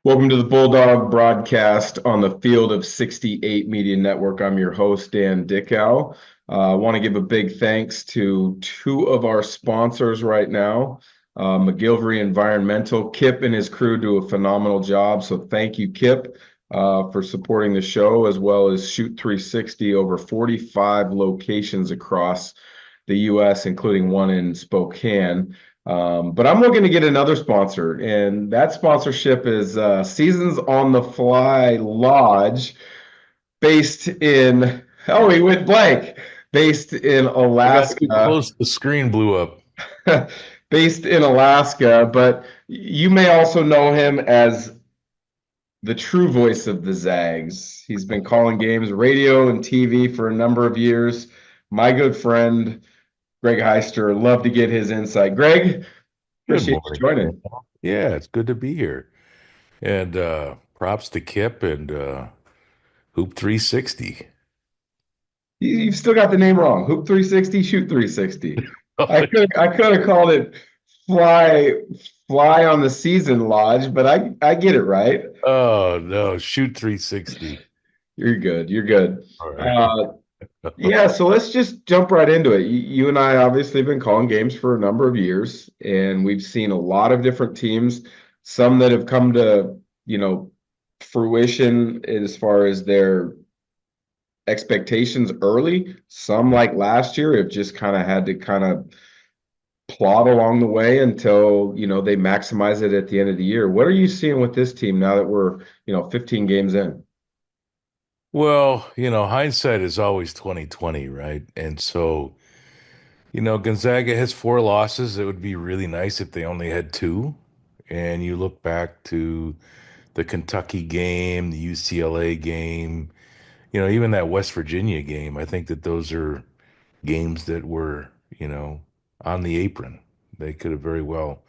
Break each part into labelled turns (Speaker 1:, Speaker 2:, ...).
Speaker 1: Welcome to the Bulldog broadcast on the Field of 68 Media Network. I'm your host, Dan Dickau. I want to give a big thanks to two of our sponsors right now, McGilvery Environmental. Kip and his crew do a phenomenal job, so thank you, Kip, for supporting the show, as well as Shoot 360, over 45 locations across the U.S., including one in Spokane. But I'm looking to get another sponsor, and that sponsorship is Seasons on the Fly Lodge, based in, oh, he went blank, based in
Speaker 2: I got too
Speaker 1: Alaska,
Speaker 2: close. The screen blew up.
Speaker 1: based in Alaska. But you may also know him as the true voice of the Zags. He's been calling games, radio and TV for a number of years. My good friend, Greg Heister, love to get his insight. Greg,
Speaker 2: Good
Speaker 1: appreciate you
Speaker 2: morning.
Speaker 1: joining.
Speaker 2: Yeah, it's good to be here. And props to Kip and Hoop 360.
Speaker 1: You've still got the name wrong. Hoop 360, shoot 360. I could have called it fly fly on the season lodge, but I get it right.
Speaker 2: Oh no, shoot 360.
Speaker 1: You're good. You're good.
Speaker 2: All right.
Speaker 1: Uh, yeah, so let's just jump right into it. You and I obviously have been calling games for a number of years, and we've seen a lot of different teams, some that have come to, fruition as far as their expectations early. Some, like last year, have just kind of had to kind of plod along the way until, they maximize it at the end of the year. What are you seeing with this team now that we're, 15 games in?
Speaker 2: Well, hindsight is always 2020, right? And so, Gonzaga has four losses. It would be really nice if they only had two. And you look back to the Kentucky game, the UCLA game, even that West Virginia game. I think that those are games that were, on the apron. They could have very well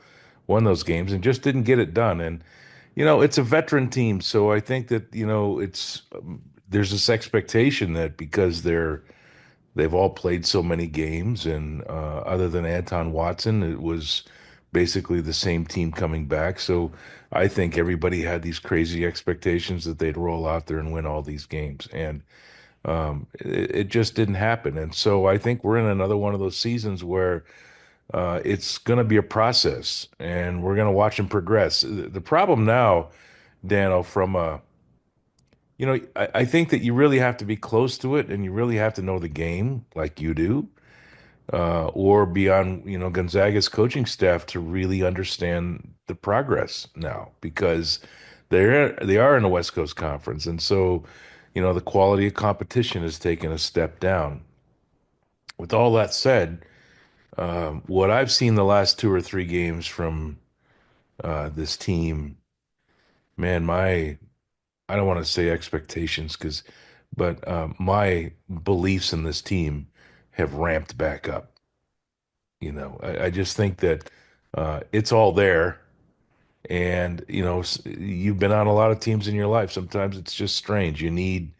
Speaker 2: won those games and just didn't get it done. And, it's a veteran team. So I think that, there's this expectation that because they've all played so many games and other than Anton Watson, it was basically the same team coming back. So I think everybody had these crazy expectations that they'd roll out there and win all these games. And it just didn't happen. And so I think we're in another one of those seasons where it's going to be a process and we're going to watch them progress. The problem now, Dano, I think that you really have to be close to it and you really have to know the game like you do, or be on, Gonzaga's coaching staff to really understand the progress now because they are in the West Coast Conference. And so, the quality of competition has taken a step down. With all that said, what I've seen the last two or three games from this team, man, I don't want to say expectations but my beliefs in this team have ramped back up. I just think that it's all there. And, you've been on a lot of teams in your life. Sometimes it's just strange. You need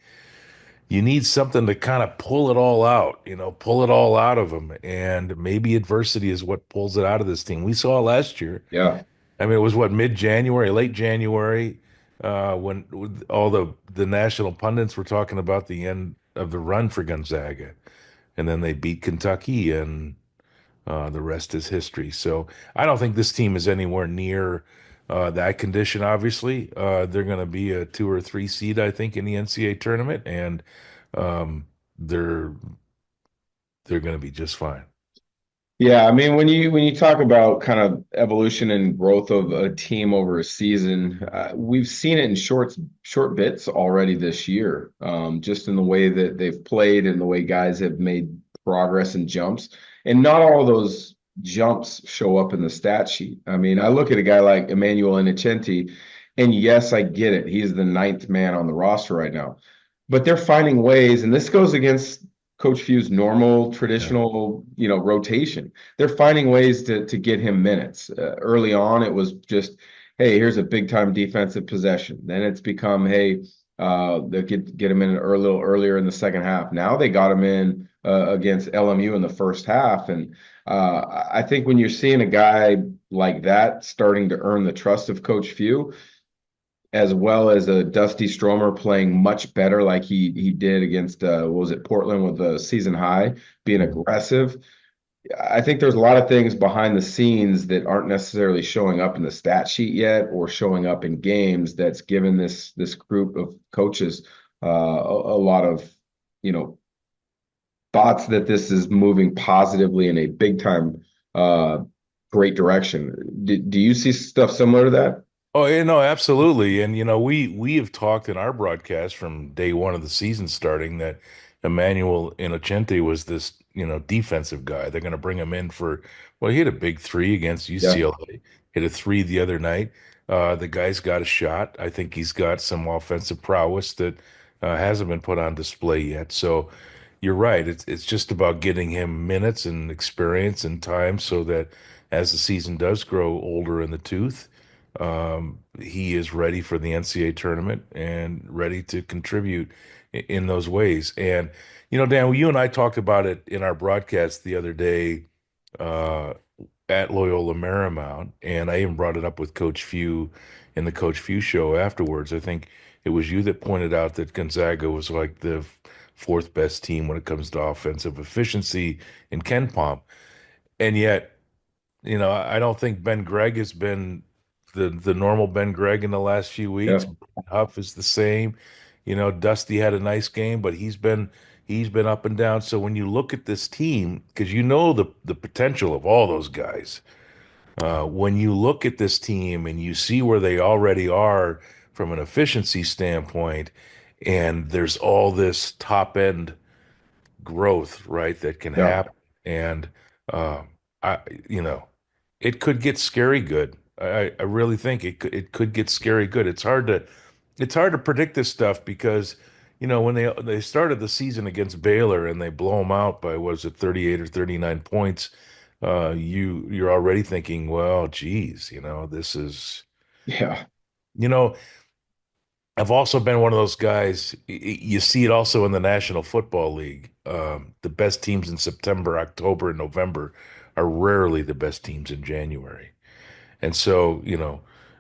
Speaker 2: something to kind of pull it all out, pull it all out of them. And maybe adversity is what pulls it out of this team. We saw last year.
Speaker 1: Yeah.
Speaker 2: I mean, it was what, mid-January, late January, when with all the national pundits were talking about the end of the run for Gonzaga. And then they beat Kentucky, and the rest is history. So I don't think this team is anywhere near that condition. Obviously, they're going to be a 2 or 3 seed, I think, in the NCAA tournament, and um, they're they're going to be just fine.
Speaker 1: Yeah, I mean, when you talk about kind of evolution and growth of a team over a season, we've seen it in short bits already this year, just in the way that they've played and the way guys have made progress and jumps. And not all of those jumps show up in the stat sheet. I mean, I look at a guy like Emmanuel Innocenti, and yes, I get it. He's the ninth man on the roster right now. But they're finding ways, and this goes against Coach Few's normal,
Speaker 2: Yeah.
Speaker 1: traditional, rotation. They're finding ways to get him minutes. Early on, it was just, hey, here's a big time defensive possession. Then it's become, hey, they get him in a little earlier in the second half. Now they got him in against LMU in the first half, and I think when you're seeing a guy like that starting to earn the trust of Coach Few, as well as a Dusty Stromer playing much better, like he did against what was it, Portland with the season high, being aggressive. I think there's a lot of things behind the scenes that aren't necessarily showing up in the stat sheet yet or showing up in games that's given this group of coaches a lot of, you know, thoughts that this is moving positively in a big time uh great direction. Do you see stuff similar to that?
Speaker 2: Oh, yeah, no, absolutely. And we have talked in our broadcast from day one of the season starting that Emmanuel Inocente was this, defensive guy. They're going to bring him in for, well, he had a big three against
Speaker 1: Yeah.
Speaker 2: UCLA, hit a three the other night. The guy's got a shot. I think he's got some offensive prowess that hasn't been put on display yet. So you're right. It's just about getting him minutes and experience and time so that as the season does grow older in the tooth, he is ready for the NCAA tournament and ready to contribute in those ways. And, Dan, you and I talked about it in our broadcast the other day uh, at Loyola Marymount, and I even brought it up with Coach Few in the Coach Few show afterwards. I think it was you that pointed out that Gonzaga was like the fourth best team when it comes to offensive efficiency in Ken Palm. And yet, I don't think Ben Gregg has been the normal Ben Gregg in the last few weeks.
Speaker 1: Yeah.
Speaker 2: Huff is the same. Dusty had a nice game, but he's been up and down. So when you look at this team, because you know the potential of all those guys, when you look at this team and you see where they already are from an efficiency standpoint, and there's all this top end growth, right, that can
Speaker 1: Yeah.
Speaker 2: happen. And uh, I, you know, it could get scary good. I really think it could get scary good. It's hard to predict this stuff because when they started the season against Baylor and they blow them out by was it 38 or 39 points, you're already thinking, well, geez, this is
Speaker 1: Yeah.
Speaker 2: you know I've also been one of those guys. You see it also in the National Football League. The best teams in September, October, and November are rarely the best teams in January. And so,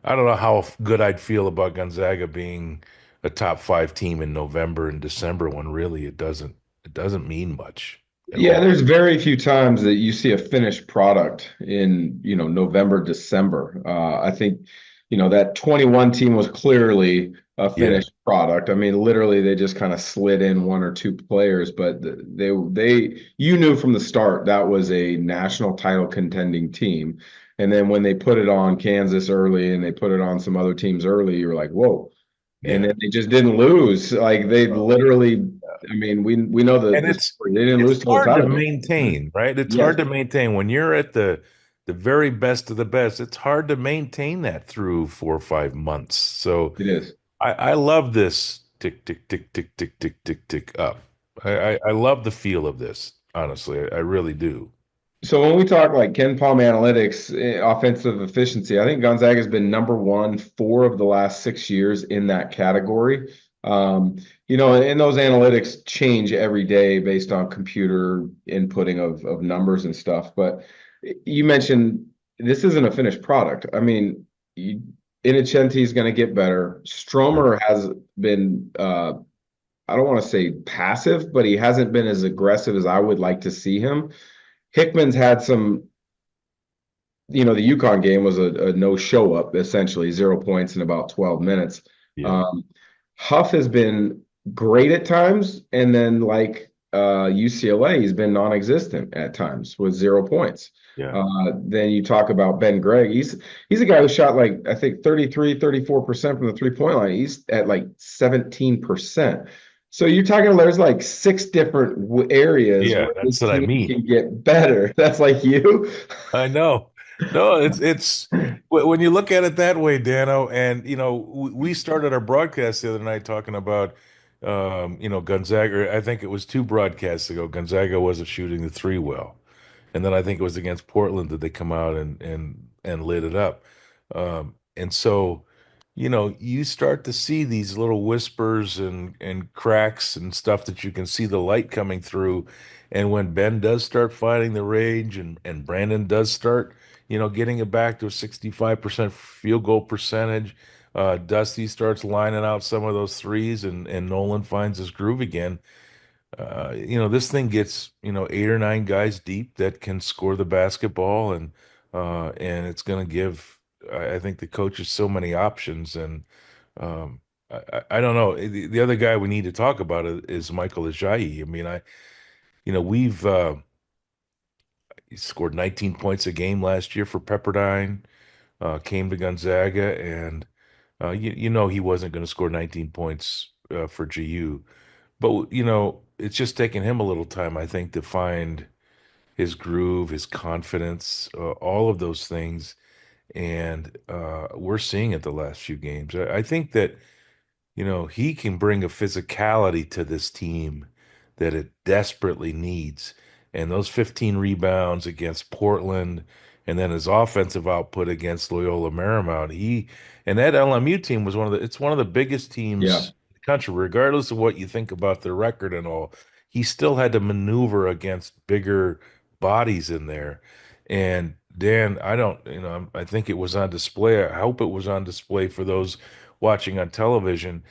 Speaker 2: I don't know how good I'd feel about Gonzaga being a top five team in November and December when really it doesn't mean much at
Speaker 1: Yeah,
Speaker 2: all.
Speaker 1: there's very few times that you see a finished product in, November, December. I think, that 21 team was clearly a
Speaker 2: Yeah,
Speaker 1: finished product. I mean, literally they just kind of slid in one or two players, but you knew from the start that was a national title contending team. And then when they put it on Kansas early and they put it on some other teams early, you were like, whoa. And
Speaker 2: yeah.
Speaker 1: then they just didn't lose. Like they literally, I mean, we know
Speaker 2: And
Speaker 1: the
Speaker 2: it's
Speaker 1: story. They didn't
Speaker 2: it's
Speaker 1: lose till the
Speaker 2: hard to
Speaker 1: title game.
Speaker 2: maintain, right? It's
Speaker 1: Yes,
Speaker 2: hard to maintain when you're at the very best of the best. It's hard to maintain that through 4 or 5 months. So
Speaker 1: it is.
Speaker 2: I love this tick tick tick tick tick tick tick tick up. I love the feel of this, honestly. I really do.
Speaker 1: So when we talk like Ken Palm analytics, offensive efficiency, I think Gonzaga's been number one 4 of the last 6 years in that category. And those analytics change every day based on computer inputting of numbers and stuff. But you mentioned this isn't a finished product. I mean, Innocenti is going to get better. Stromer has been, I don't want to say passive, but he hasn't been as aggressive as I would like to see him. Hickman's had some, the UConn game was a no show up, essentially 0 points in about 12 minutes.
Speaker 2: Yeah,
Speaker 1: Um, Huff has been great at times, and then like UCLA, he's been non-existent at times with 0 points.
Speaker 2: yeah,
Speaker 1: Then you talk about Ben Gregg. He's a guy who shot like I think 33, 34% from the three-point line. He's at like 17%. So you're talking there's like 6 different areas
Speaker 2: yeah.
Speaker 1: where
Speaker 2: That's
Speaker 1: this
Speaker 2: what I
Speaker 1: team
Speaker 2: mean.
Speaker 1: can get better. That's like you.
Speaker 2: I know. No, it's when you look at it that way, Dano, and we started our broadcast the other night talking about Gonzaga. I think it was two broadcasts ago. Gonzaga wasn't shooting the three well, and then I think it was against Portland that they come out and lit it up. And so, you start to see these little whispers and cracks and stuff that you can see the light coming through. And when Ben does start finding the range and Brandon does start, getting it back to a 65% field goal percentage, Dusty starts lining out some of those threes, and Nolan finds his groove again. This thing gets, 8 or 9 guys deep that can score the basketball, and it's going to give, I think, the coaches so many options. And I don't know. The other guy we need to talk about is Michael Ajayi. I mean, we've he scored 19 points a game last year for Pepperdine. Came to Gonzaga, and he wasn't going to score 19 points for GU. But it's just taken him a little time, I think, to find his groove, his confidence, all of those things, and we're seeing it the last few games. I think that he can bring a physicality to this team that it desperately needs. And those 15 rebounds against Portland, and then his offensive output against Loyola Marymount, and that LMU team was it's one of the biggest
Speaker 1: Yeah.
Speaker 2: teams in the country, regardless of what you think about their record and all. He still had to maneuver against bigger bodies in there. And Dan, I don't, I think it was on display. I hope it was on display for those watching on television.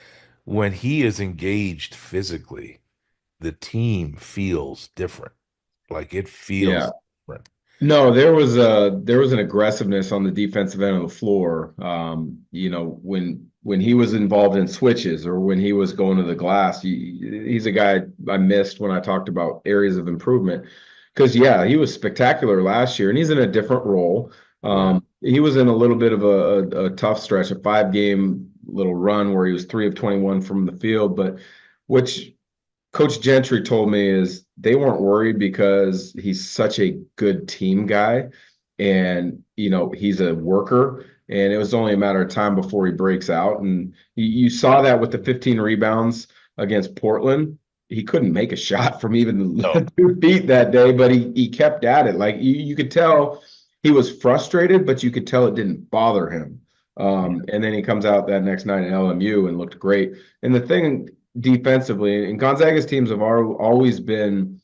Speaker 2: When he is engaged physically, the team feels different. Like it
Speaker 1: Yeah.
Speaker 2: feels different.
Speaker 1: No, there was an aggressiveness on the defensive end of the floor. When he was involved in switches or when he was going to the glass, he's a guy I missed when I talked about areas of improvement. Because yeah, he was spectacular last year, and he's in a different role.
Speaker 2: Yeah.
Speaker 1: He was in a little bit of a tough stretch, a 5 game little run where he was 3 of 21 from the field, but which Coach Gentry told me is they weren't worried because he's such a good team guy and he's a worker and it was only a matter of time before he breaks out. And you saw that with the 15 rebounds against Portland. He couldn't make a shot from even
Speaker 2: No.
Speaker 1: 2 feet that day, but he kept at it. Like you could tell he was frustrated, but you could tell it didn't bother him. And then he comes out that next night at LMU and looked great. And the thing defensively, and Gonzaga's teams have always been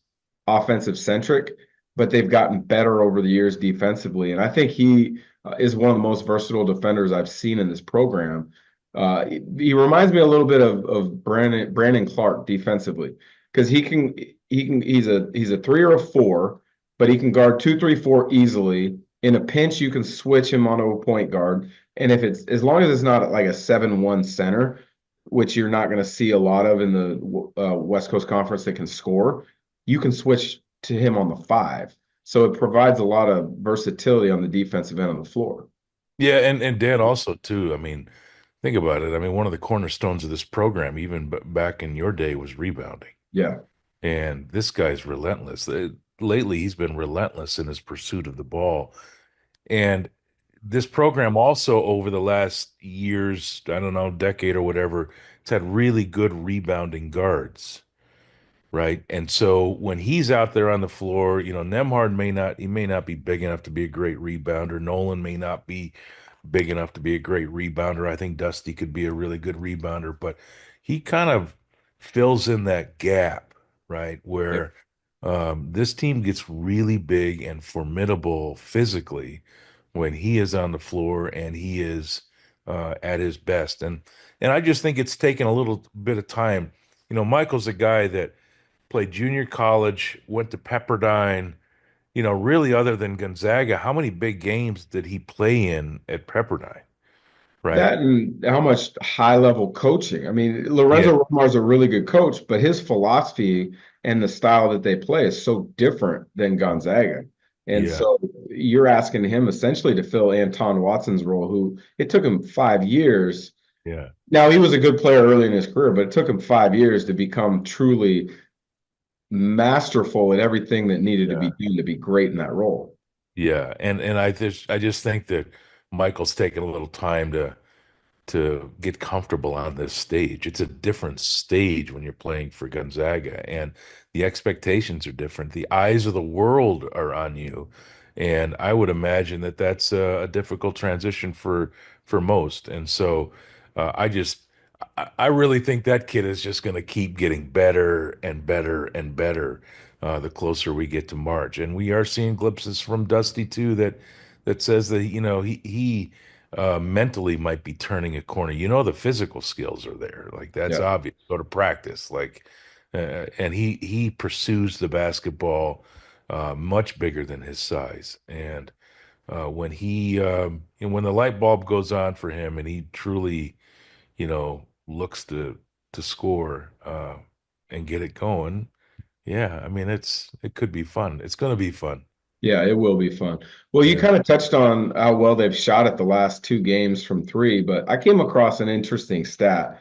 Speaker 1: offensive centric, but they've gotten better over the years defensively. And I think he is one of the most versatile defenders I've seen in this program. He reminds me a little bit of Brandon Clark defensively because he's a 3 or a 4, but he can guard 2, 3, 4 easily. In a pinch, you can switch him onto a point guard, and if it's as long as it's not like a 7-1 center, which you're not going to see a lot of in the West Coast Conference that can score, you can switch to him on the 5. So it provides a lot of versatility on the defensive end of the floor.
Speaker 2: Yeah, and Dan also too. I mean, think about it. I mean, one of the cornerstones of this program, even back in your day, was rebounding.
Speaker 1: Yeah.
Speaker 2: And this guy's relentless. Lately, he's been relentless in his pursuit of the ball. And this program also, over the last years, I don't know, decade or whatever, it's had really good rebounding guards, right? And so when he's out there on the floor, Nemhard may not be big enough to be a great rebounder. Nolan may not be big enough to be a great rebounder. I think Dusty could be a really good rebounder, but he kind of fills in that gap, right?
Speaker 1: Yep.
Speaker 2: Where this team gets really big and formidable physically when he is on the floor and he is at his best. And I just think it's taken a little bit of time. Michael's a guy that played junior college, went to Pepperdine. Really, other than Gonzaga, how many big games did he play in at Pepperdine? Right?
Speaker 1: That and how much high level coaching. I mean,
Speaker 2: Yeah,
Speaker 1: Lorenzo Romar's a really good coach, but his philosophy and the style that they play is so different than Gonzaga. And
Speaker 2: yeah,
Speaker 1: so you're asking him essentially to fill Anton Watson's role, who it took him 5 years.
Speaker 2: yeah,
Speaker 1: Now, he was a good player early in his career, but it took him 5 years to become truly masterful at everything that needed to be
Speaker 2: yeah,
Speaker 1: done to be great in that role.
Speaker 2: yeah. And I just think that Michael's taken a little time to get comfortable on this stage. It's a different stage when you're playing for Gonzaga, and the expectations are different. The eyes of the world are on you, and I would imagine that that's a difficult transition for most. And so, I really think that kid is just going to keep getting better and better and better the closer we get to March. And we are seeing glimpses from Dusty too that says that mentally might be turning a corner. You know, the physical skills are there. Like that's
Speaker 1: Yeah.
Speaker 2: obvious. Go to practice. And he pursues the basketball much bigger than his size. And and when the light bulb goes on for him, and he truly, looks to score and get it going. Yeah, I mean, it could be fun. It's going to be fun.
Speaker 1: Yeah, it will be fun. Well, you
Speaker 2: Yeah.
Speaker 1: kind of touched on how well they've shot it the last two games from three, but I came across an interesting stat.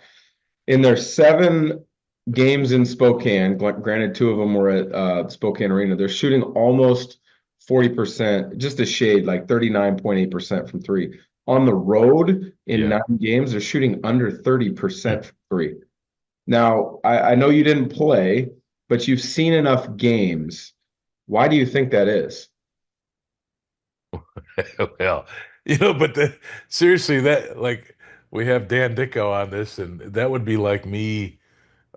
Speaker 1: In their seven games in Spokane, granted, two of them were at Spokane Arena, they're shooting almost 40%, just a shade, like 39.8% from three. On the road in
Speaker 2: Yeah.
Speaker 1: 9 games, they're shooting under 30% from three. Now, I know you didn't play, but you've seen enough games. Why do you think that is?
Speaker 2: Well, but seriously, that like we have Dan Dickau on this, and that would be like me,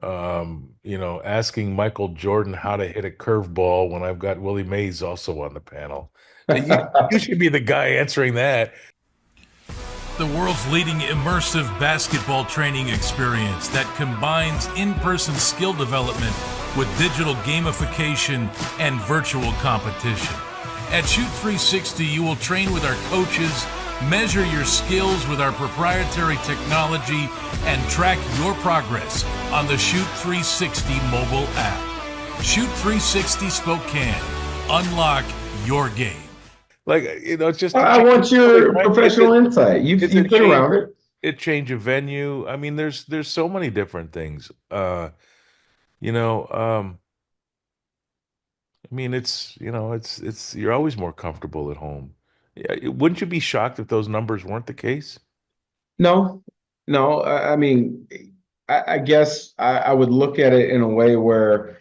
Speaker 2: asking Michael Jordan how to hit a curveball when I've got Willie Mays also on the panel. You should be the guy answering that.
Speaker 3: The world's leading immersive basketball training experience that combines in-person skill development with digital gamification and virtual competition. At Shoot 360, you will train with our coaches, measure your skills with our proprietary technology, and track your progress on the Shoot 360 mobile app. Shoot 360 Spokane. Unlock your game.
Speaker 2: Like, it's just a
Speaker 1: I
Speaker 2: change
Speaker 1: want
Speaker 2: of building,
Speaker 1: your
Speaker 2: right?
Speaker 1: professional insight.
Speaker 2: It's a
Speaker 1: You've been
Speaker 2: change,
Speaker 1: around it.
Speaker 2: a change of venue. I mean, there's so many different things. You know, um, I mean, it's you're always more comfortable at home. Yeah, wouldn't you be shocked if those numbers weren't the case?
Speaker 1: No, no. I mean, I guess I would look at it in a way where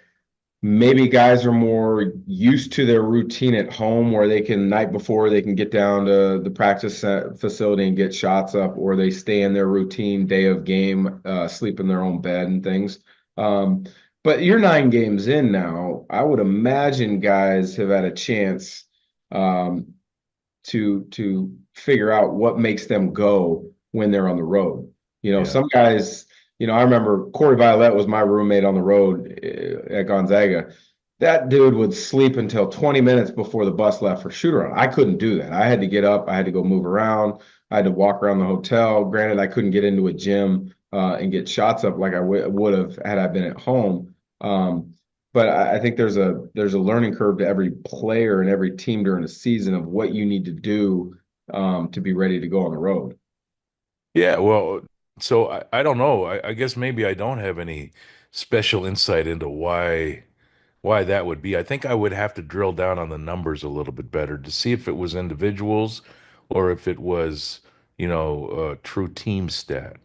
Speaker 1: maybe guys are more used to their routine at home, where they can night before they can get down to the facility and get shots up, or they stay in their routine day of game, sleep in their own bed and things. Um, but you're 9 games in now. I would imagine guys have had a chance. Um, to figure out what makes them go when they're on the road.
Speaker 2: Yeah.
Speaker 1: Some guys, I remember Corey Violet was my roommate on the road at Gonzaga. That dude would sleep until 20 minutes before the bus left for shoot around. I couldn't do that. I had to get up, I had to go move around, I had to walk around the hotel. Granted, I couldn't get into a gym and get shots up like I would have had I been at home. But I think there's a learning curve to every player and every team during a season of what you need to do to be ready to go on the road.
Speaker 2: Yeah, well, so I don't know. I guess maybe I don't have any special insight into why that would be. I think I would have to drill down on the numbers a little bit better to see if it was individuals or if it was, a true team stat.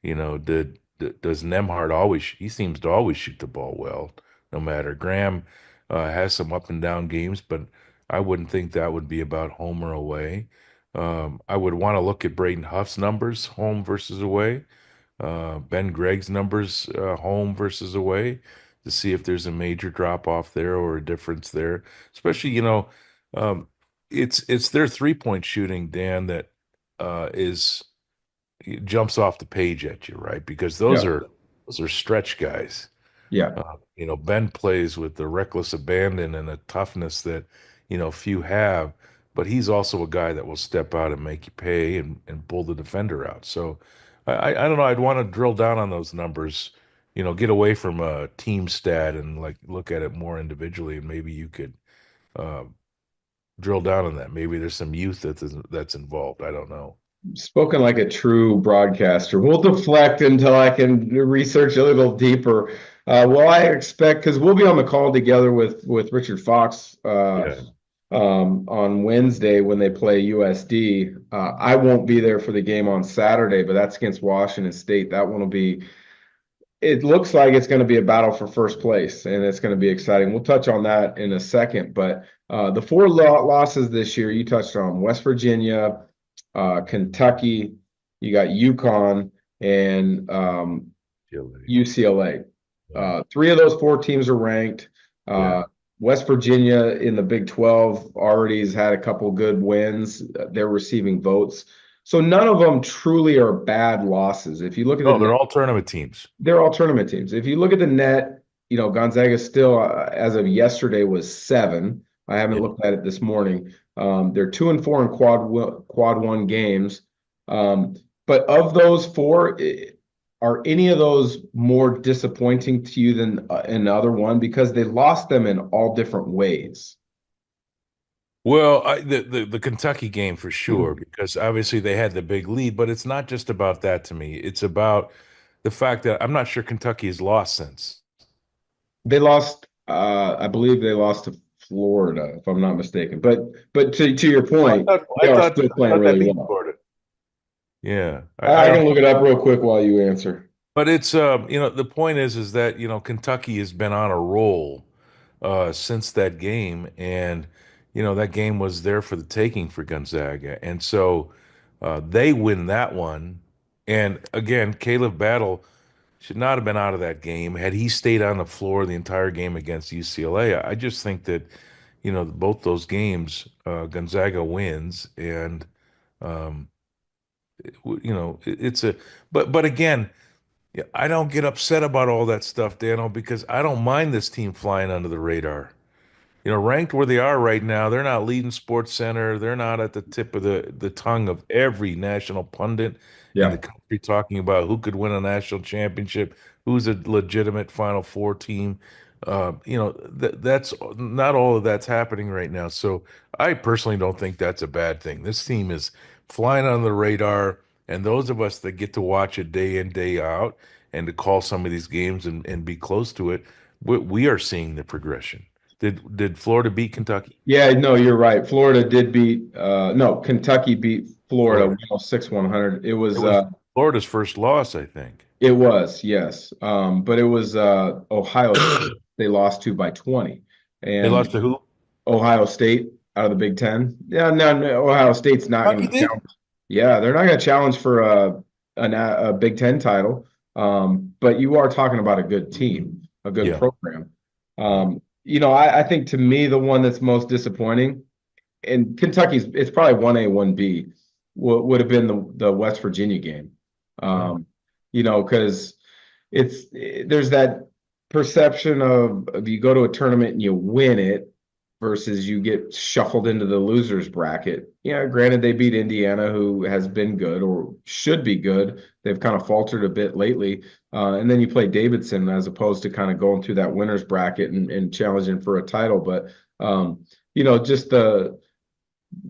Speaker 2: Does Nemhard always, he seems to always shoot the ball well, no matter. Graham has some up and down games, but I wouldn't think that would be about home or away. I would want to look at Braden Huff's numbers, home versus away. Ben Gregg's numbers, home versus away, to see if there's a major drop off there or a difference there. Especially, um, it's their 3-point shooting, Dan, that is it jumps off the page at you, right? Because those
Speaker 1: Yeah,
Speaker 2: are stretch guys.
Speaker 1: yeah.
Speaker 2: Ben plays with the reckless abandon and a toughness that, few have, but he's also a guy that will step out and make you pay and pull the defender out. So I don't know. I'd want to drill down on those numbers, get away from a team stat and like look at it more individually, and maybe you could uh, drill down on that. Maybe there's some youth that's involved. I don't know.
Speaker 1: Spoken like a true broadcaster. We'll deflect until I can research a little deeper. Well, I expect because we'll be on the call together with Richard Fox
Speaker 2: Yeah.
Speaker 1: on Wednesday when they play USD. I won't be there for the game on Saturday, but that's against Washington State. That one will be. It looks like it's going to be a battle for first place, and it's going to be exciting. We'll touch on that in a second, but the four losses this year you touched on: West Virginia, Kentucky, you got UConn, and
Speaker 2: Agility.
Speaker 1: UCLA.
Speaker 2: Yeah.
Speaker 1: Three of those four teams are ranked.
Speaker 2: Yeah.
Speaker 1: West Virginia in the Big 12 already has had a couple good wins. They're receiving votes. So none of them truly are bad losses. If you look at
Speaker 2: No, they're all tournament teams.
Speaker 1: they're all tournament teams. If you look at the net, Gonzaga still, as of yesterday, was 7. I haven't looked at it this morning. They're 2-4 in quad one games. But of those 4, are any of those more disappointing to you than another one? Because they lost them in all different ways.
Speaker 2: Well, the Kentucky game for sure, because obviously they had the big lead, but it's not just about that to me. It's about the fact that I'm not sure Kentucky has lost since.
Speaker 1: They lost, I believe they lost to Florida, if I'm not mistaken. But to your point, they are still
Speaker 2: I
Speaker 1: playing
Speaker 2: thought they
Speaker 1: really
Speaker 2: beat
Speaker 1: well.
Speaker 2: Florida. Yeah, I
Speaker 1: I
Speaker 2: don't
Speaker 1: can look it up real quick while you answer.
Speaker 2: But it's the point is that Kentucky has been on a roll since that game, and that game was there for the taking for Gonzaga, and so they win that one. And again, Khalif Battle should not have been out of that game had he stayed on the floor the entire game against UCLA. I just think that both those games Gonzaga wins, and um, it's a but again. Yeah, I don't get upset about all that stuff, Dano, because I don't mind this team flying under the radar. Ranked where they are right now, they're not leading Sports Center. They're not at the tip of the tongue of every national pundit in the
Speaker 1: Yeah.
Speaker 2: country talking about who could win a national championship, who's a legitimate Final Four team. That's not all of that's happening right now. So I personally don't think that's a bad thing. This team is flying on the radar, and those of us that get to watch it day in, day out, and to call some of these games and be close to it, we are seeing the progression. Did Florida beat Kentucky?
Speaker 1: Yeah, no, you're right. Florida did beat no, Kentucky beat Florida 106-100.
Speaker 2: It was Florida's first loss, I think.
Speaker 1: It was, yes. But it was Ohio State they lost to by 20.
Speaker 2: They
Speaker 1: And
Speaker 2: lost to who?
Speaker 1: Ohio State out of the Big Ten. Yeah, no, Ohio State's not going to challenge. Yeah, they're not going to challenge for a Big Ten title. But you are talking about a good team, a good program. I think to me the one that's most disappointing, and it's probably 1A, 1B, would have been the West Virginia game. Because there's that perception of you go to a tournament and you win it versus you get shuffled into the losers bracket. Yeah, granted they beat Indiana, who has been good or should be good. They've kind of faltered a bit lately. And then you play Davidson as opposed to kind of going through that winners bracket and challenging for a title. But just the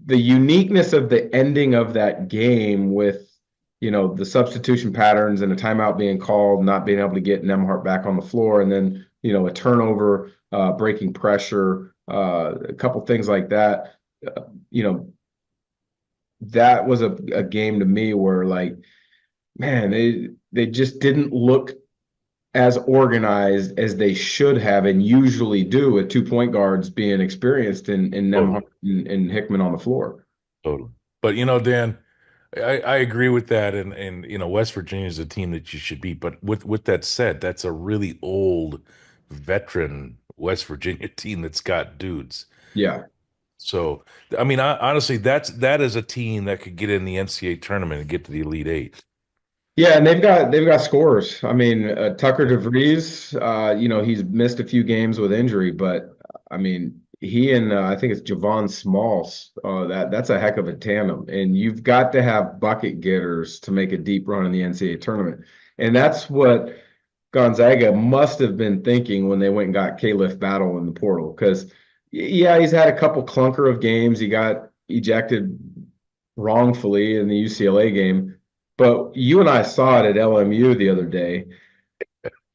Speaker 1: uniqueness of the ending of that game with the substitution patterns and a timeout being called, not being able to get Nemhart back on the floor, and then a turnover, breaking pressure, a couple things like that. That was a game to me where, like, man, they just didn't look as organized as they should have and usually do, with 2 point guards being experienced in Nemhart and Hickman on the floor.
Speaker 2: Totally. But Dan, I agree with that, and West Virginia is a team that you should beat. But with that said, that's a really old, veteran West Virginia team that's got dudes.
Speaker 1: Yeah.
Speaker 2: So I mean, honestly, that is a team that could get in the NCAA tournament and get to the Elite Eight.
Speaker 1: Yeah, and they've got scores. I mean, Tucker DeVries, he's missed a few games with injury, but I mean, he and I think it's Javon Smalls. That's a heck of a tandem, and you've got to have bucket getters to make a deep run in the NCAA tournament, and that's what Gonzaga must have been thinking when they went and got Khalif Battle in the portal. Because yeah, he's had a couple clunker of games. He got ejected wrongfully in the UCLA game. But you and I saw it at LMU the other day.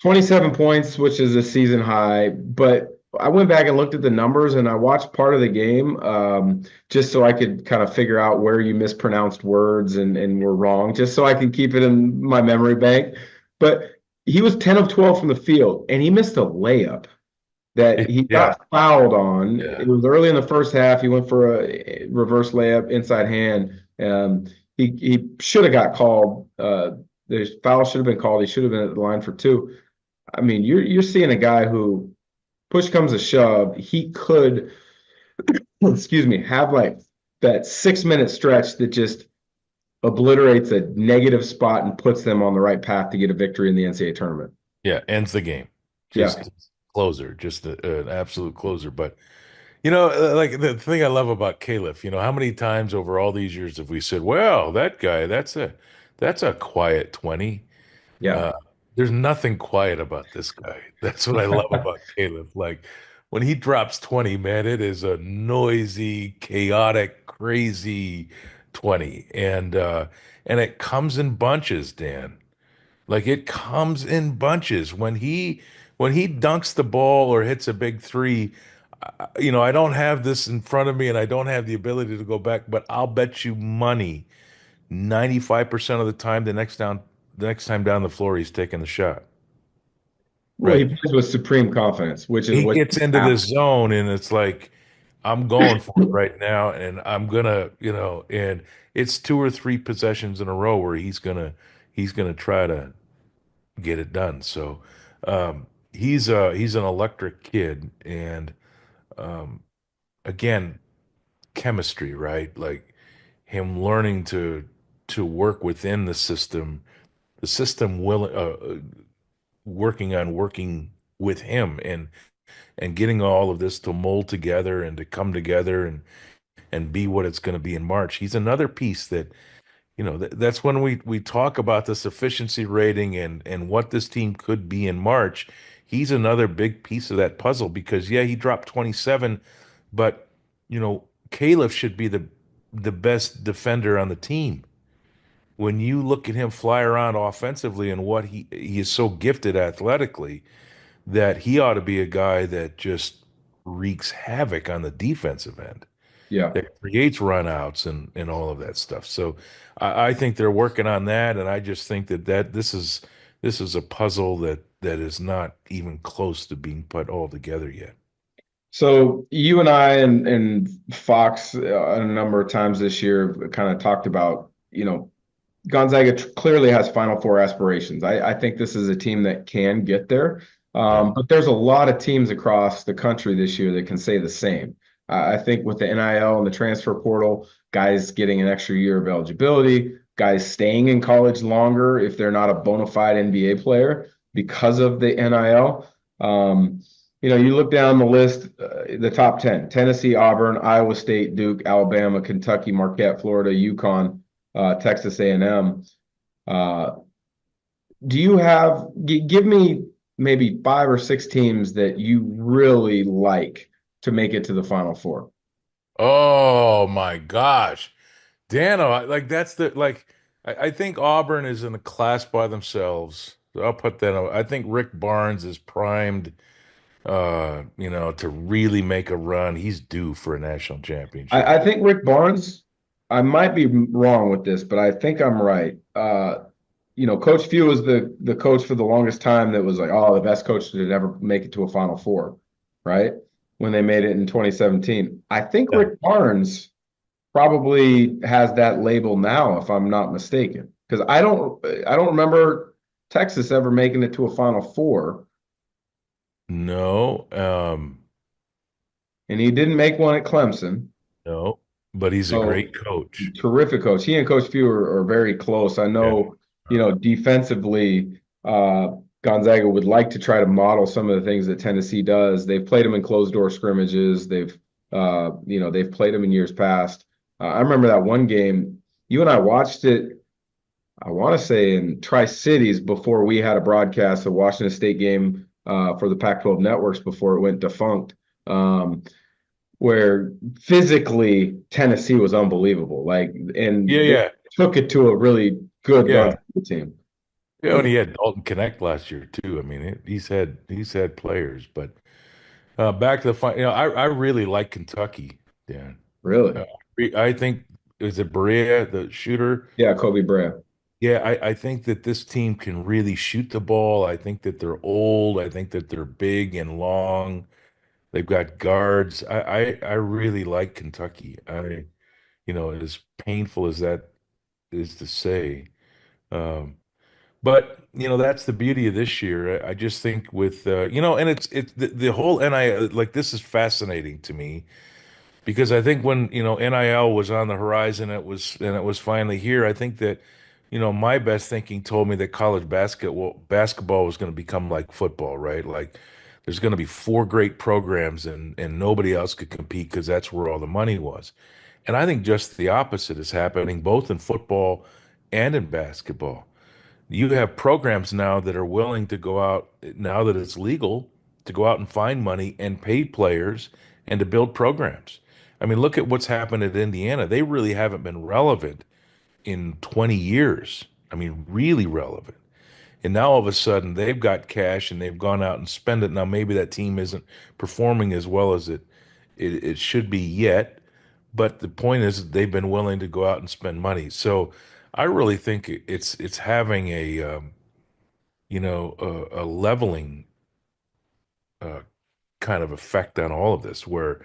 Speaker 1: 27 points, which is a season high. But I went back and looked at the numbers, and I watched part of the game just so I could kind of figure out where you mispronounced words and were wrong, just so I can keep it in my memory bank. But he was 10 of 12 from the field, and he missed a layup that he got fouled on. Yeah. It was early in the first half. He went for a reverse layup, inside hand. He should have got called. The foul should have been called. He should have been at the line for 2. I mean, you're seeing a guy who, push comes to shove, he could, excuse me, have like that 6-minute stretch that just obliterates a negative spot and puts them on the right path to get a victory in the NCAA tournament.
Speaker 2: Yeah, ends the game.
Speaker 1: Yeah.
Speaker 2: Just closer, just an absolute closer. But like the thing I love about Caliph, how many times over all these years have we said, "Well, that guy, that's a quiet 20."
Speaker 1: Yeah.
Speaker 2: Uh, there's nothing quiet about this guy. That's what I love about Caliph. Like when he drops 20, man, it is a noisy, chaotic, crazy 20. And it comes in bunches, Dan. Like it comes in bunches. When he dunks the ball or hits a big three, I don't have this in front of me and I don't have the ability to go back, but I'll bet you money 95% of the time the next time down the floor he's taking the shot.
Speaker 1: Well, he
Speaker 2: Right.
Speaker 1: plays with supreme confidence, which is
Speaker 2: He
Speaker 1: what
Speaker 2: gets
Speaker 1: you
Speaker 2: into
Speaker 1: have.
Speaker 2: this zone and it's like I'm going for it right now and I'm gonna, and it's two or three possessions in a row where he's gonna try to get it done. So he's an electric kid, and um, again, chemistry, right? Like him learning to work within the system will working with him, and getting all of this to mold together and to come together and be what it's going to be in March. He's another piece that that's when we talk about this efficiency rating and what this team could be in March. He's another big piece of that puzzle because yeah, he dropped 27, but Caleb should be the best defender on the team. When you look at him fly around offensively and what he is so gifted athletically, that he ought to be a guy that just wreaks havoc on the defensive end,
Speaker 1: Yeah.
Speaker 2: that creates runouts and all of that stuff. So I think they're working on that, and I just think that this is a puzzle that is not even close to being put all together yet.
Speaker 1: So you and I and Fox a number of times this year kind of talked about, Gonzaga clearly has Final Four aspirations. I think this is a team that can get there.
Speaker 2: Yeah.
Speaker 1: But there's a lot of teams across the country this year that can say the same. I think with the NIL and the transfer portal, guys getting an extra year of eligibility, guys staying in college longer if they're not a bona fide NBA player because of the NIL. You look down the list, the top 10, Tennessee, Auburn, Iowa State, Duke, Alabama, Kentucky, Marquette, Florida, UConn, Texas A&M. Uh, do you have, give me maybe 5 or 6 teams that you really like to make it to the Final Four?
Speaker 2: Oh my gosh, Dano, like that's the like I think Auburn is in a class by themselves. So I'll put that on. I think Rick Barnes is primed, to really make a run. He's due for a national championship.
Speaker 1: I think Rick Barnes, I might be wrong with this, but I think I'm right. Coach Few was the coach for the longest time that was like, oh, the best coach to ever make it to a Final Four, right? When they made it in 2017. I think
Speaker 2: Yeah.
Speaker 1: Rick Barnes probably has that label now, if I'm not mistaken. Because I don't remember Texas ever making it to a Final Four,
Speaker 2: No,
Speaker 1: and he didn't make one at Clemson.
Speaker 2: no, but he's a
Speaker 1: So
Speaker 2: great coach.
Speaker 1: terrific coach. He and Coach Few are very close. I
Speaker 2: Yeah.
Speaker 1: know, defensively, Gonzaga would like to try to model some of the things that Tennessee does. They've played them in closed door scrimmages. They've played them in years past. I remember that one game. You and I watched it. I want to say in Tri-Cities before we had a broadcast, the Washington State game for the Pac-12 networks before it went defunct. Where physically Tennessee was unbelievable. And
Speaker 2: Yeah,
Speaker 1: they
Speaker 2: yeah,
Speaker 1: took it to a really good
Speaker 2: yeah.
Speaker 1: Gonzaga team.
Speaker 2: Yeah, and he had Dalton Connect last year too. I mean, he's had players, but back to the fun. I really like Kentucky, Dan.
Speaker 1: Really?
Speaker 2: Uh, I think is it Berea, the shooter?
Speaker 1: Yeah, Kobe Bryant.
Speaker 2: Yeah, I think that this team can really shoot the ball. I think that they're old. I think that they're big and long. They've got guards. I really like Kentucky. As painful as that is to say. Um, but that's the beauty of this year. I just think with and it's the whole NIL, like this is fascinating to me Because I think when, NIL was on the horizon, it was finally here. I think that, my best thinking told me that college basketball was going to become like football, right? Like there's going to be four great programs and nobody else could compete because that's where all the money was. And I think just the opposite is happening both in football and in basketball. You have programs now that are willing to go out, now that it's legal, to go out and find money and pay players and to build programs. I mean, look at what's happened at Indiana. They really haven't been relevant in 20 years. I mean, really relevant. And now all of a sudden they've got cash and they've gone out and spent it. Now maybe that team isn't performing as well as it should be yet, but the point is they've been willing to go out and spend money. So I really think it's having a leveling uh, kind of effect on all of this, where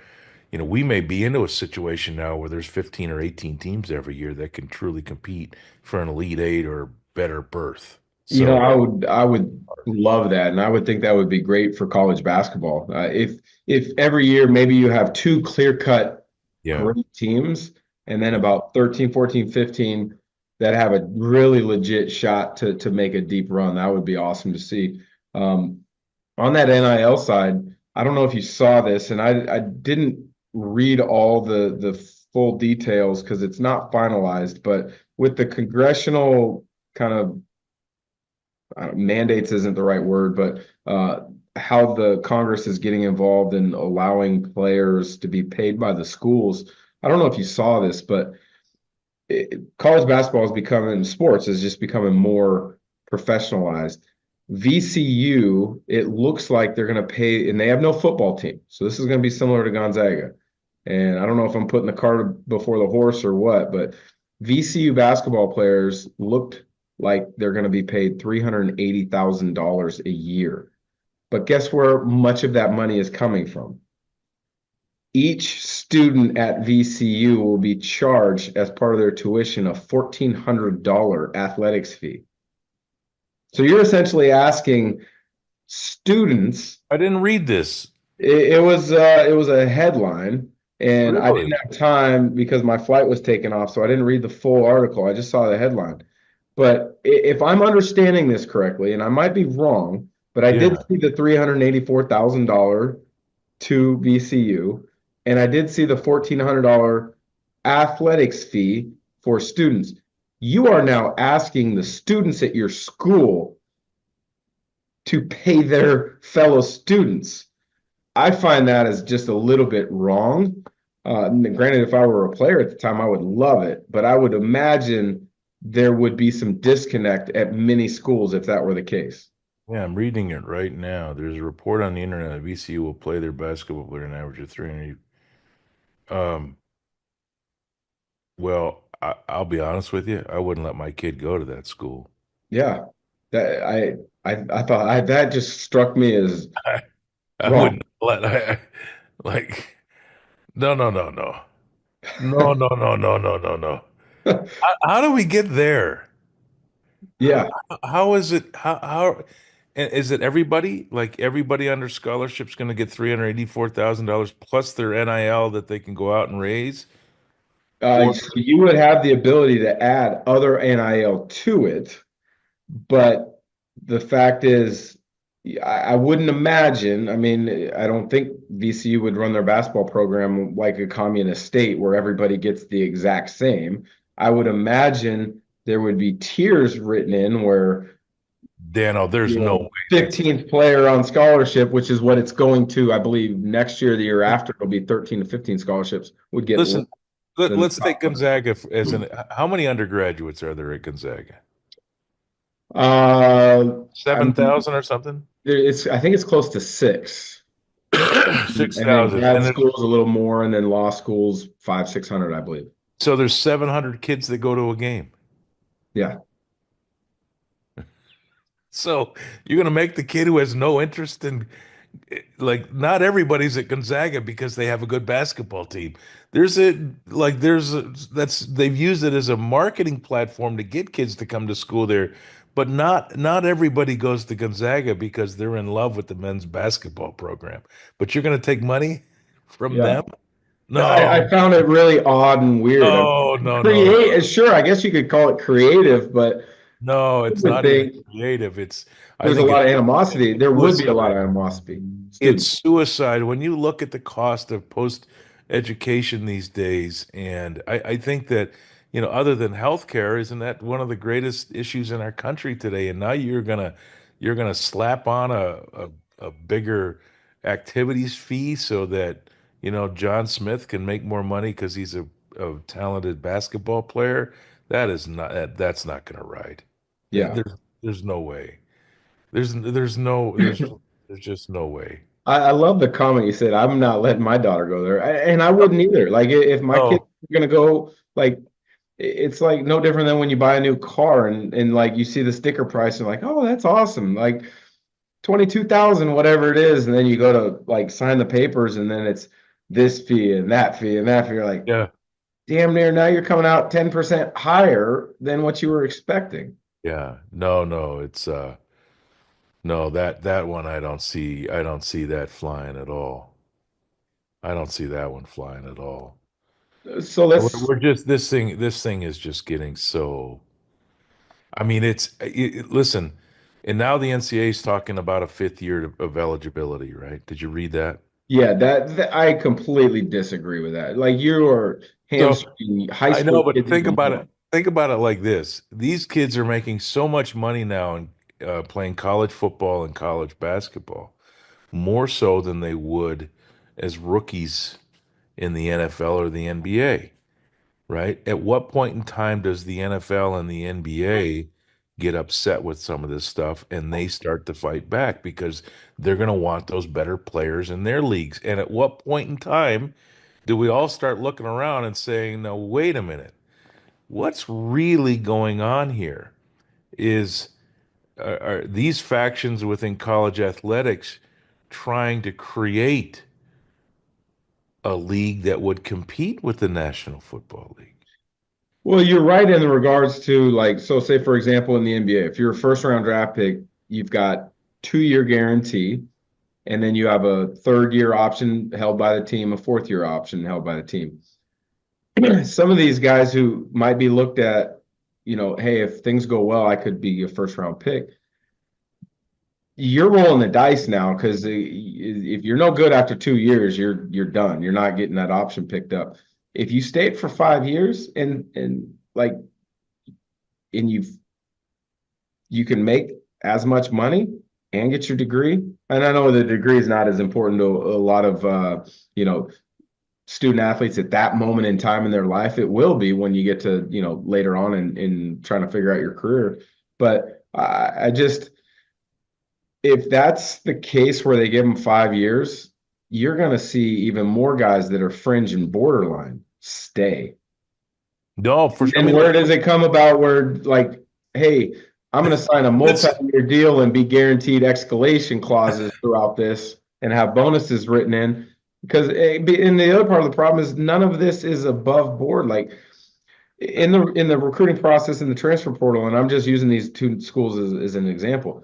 Speaker 2: we may be into a situation now where there's 15 or 18 teams every year that can truly compete for an Elite Eight or better berth. So
Speaker 1: I would love that, and I would think that would be great for college basketball. If every year maybe you have two clear-cut
Speaker 2: yeah,
Speaker 1: great teams, and then about 13, 14, 15 that have a really legit shot to make a deep run, that would be awesome to see. Um, on that NIL side, I don't know if you saw this, and I didn't read all the full details because it's not finalized, but with the congressional kind of mandates isn't the right word, but how the Congress is getting involved in allowing players to be paid by the schools. I don't know if you saw this, but college basketball is becoming sports is just becoming more professionalized. VCU, it looks like they're going to pay, and they have no football team. So this is going to be similar to Gonzaga. And I don't know if I'm putting the cart before the horse or what, but VCU basketball players looked like they're going to be paid $380,000 a year. But guess where much of that money is coming from? Each student at VCU will be charged as part of their tuition a $1,400 athletics fee. So you're essentially asking students.
Speaker 2: I didn't read this.
Speaker 1: It was a headline, and I didn't
Speaker 2: Really?
Speaker 1: have time because my flight was taken off, so I didn't read the full article. I just saw the headline. But if I'm understanding this correctly, and I might be wrong, but I did
Speaker 2: Yeah.
Speaker 1: see the $384,000 to VCU, and I did see the $1,400 athletics fee for students. You are now asking the students at your school to pay their fellow students. I find that as just a little bit wrong. Granted, if I were a player at the time, I would love it, but I would imagine there would be some disconnect at many schools if that were the case.
Speaker 2: Yeah, I'm reading it right now. There's a report on the internet that VCU will play their basketball player an average of 300. Um, well, I'll be honest with you. I wouldn't let my kid go to that school.
Speaker 1: Yeah, that I thought that just struck me as
Speaker 2: I, I
Speaker 1: wrong.
Speaker 2: wouldn't let like no, no, no, no. No, no, no, no, no, no, no. How do we get there? How,
Speaker 1: Yeah,
Speaker 2: how is it? Is it everybody? Like everybody under scholarship's going to get $384,000 plus their NIL that they can go out and raise? Or
Speaker 1: so you would have the ability to add other NIL to it, but the fact is, I wouldn't imagine. I mean, I don't think VCU would run their basketball program like a communist state where everybody gets the exact same. I would imagine there would be tiers written in where
Speaker 2: Dano, there's no way that's
Speaker 1: 15th player on scholarship, which is what it's going to, I believe, next year, the year after, it'll be 13 to 15 scholarships would get less
Speaker 2: listen.
Speaker 1: than the
Speaker 2: Let's take
Speaker 1: top player.
Speaker 2: Gonzaga as an. How many undergraduates are there at Gonzaga?
Speaker 1: I mean,
Speaker 2: 7,000 or something?
Speaker 1: I think it's close to six. And then
Speaker 2: 6,000.
Speaker 1: grad school's a little more, and then law school's 600, I believe.
Speaker 2: So there's 700 kids that go to a game.
Speaker 1: Yeah.
Speaker 2: So you're going to make the kid who has no interest in, like, not everybody's at Gonzaga because they have a good basketball team. They've used it as a marketing platform to get kids to come to school there, but not everybody goes to Gonzaga because they're in love with the men's basketball program. But you're going to take money from
Speaker 1: Yeah.
Speaker 2: them? No,
Speaker 1: I found it really odd and weird. I
Speaker 2: no,
Speaker 1: mean,
Speaker 2: no, no, no.
Speaker 1: sure, I guess you could call it creative, but
Speaker 2: No,
Speaker 1: I
Speaker 2: it's
Speaker 1: would
Speaker 2: not even
Speaker 1: think
Speaker 2: creative. I
Speaker 1: there's a
Speaker 2: think
Speaker 1: lot of
Speaker 2: it's
Speaker 1: animosity. There would be a lot of
Speaker 2: suicide.
Speaker 1: animosity.
Speaker 2: It's
Speaker 1: Students.
Speaker 2: suicide when you look at the cost of post education these days. And I think that, other than healthcare, isn't that one of the greatest issues in our country today? And now you're gonna slap on a bigger activities fee so that, John Smith can make more money because he's a talented basketball player. That's not gonna ride. There-
Speaker 1: Yeah.
Speaker 2: There's there's no way. There's just no way.
Speaker 1: I love the comment you said, I'm not letting my daughter go there. And I wouldn't either. Like if my kid's
Speaker 2: Oh,
Speaker 1: gonna go, like it's like no different than when you buy a new car and like you see the sticker price and like, oh, that's awesome. Like 22,000, whatever it is, and then you go to like sign the papers and then it's this fee and that fee and that fee. You're like,
Speaker 2: yeah,
Speaker 1: damn near now you're coming out 10% higher than what you were expecting.
Speaker 2: yeah. No, no, it's no, that one I don't see that flying at all. I don't see that one flying at all.
Speaker 1: So
Speaker 2: We're just this thing is just getting so, I mean, listen, and now the NCAA is talking about a fifth year of eligibility, right? Did you read that?
Speaker 1: yeah, that I completely disagree with that. Like you are
Speaker 2: So
Speaker 1: hamstringing high
Speaker 2: I know,
Speaker 1: school
Speaker 2: but
Speaker 1: kids even more.
Speaker 2: think about it like this. These kids are making so much money now in playing college football and college basketball, more so than they would as rookies in the NFL or the NBA, right? At what point in time does the NFL and the NBA get upset with some of this stuff and they start to fight back because they're going to want those better players in their leagues? And at what point in time do we all start looking around and saying, no, wait a minute, what's really going on here? Is Are these factions within college athletics trying to create a league that would compete with the National Football League?
Speaker 1: Well, you're right in regards to like, so say for example in the NBA, if you're a first round draft pick, you've got 2 year guarantee, and then you have a third year option held by the team, a fourth year option held by the team. Some of these guys who might be looked at, hey, if things go well, I could be a first round pick. You're rolling the dice now because if you're no good after 2 years, you're done. You're not getting that option picked up. If you stayed for 5 years and like and you can make as much money and get your degree. And I know the degree is not as important to a lot of student athletes at that moment in time in their life. It will be when you get to later on in trying to figure out your career. But I just, if that's the case where they give them 5 years, you're going to see even more guys that are fringe and borderline stay.
Speaker 2: No, for sure. I
Speaker 1: And
Speaker 2: mean,
Speaker 1: where
Speaker 2: look,
Speaker 1: does it come about where like, hey, I'm going to sign a
Speaker 2: listen,
Speaker 1: multi-year deal and be guaranteed escalation clauses throughout this and have bonuses written in? Because and the other part of the problem is none of this is above board. Like in the recruiting process in the transfer portal, and I'm just using these two schools as an example.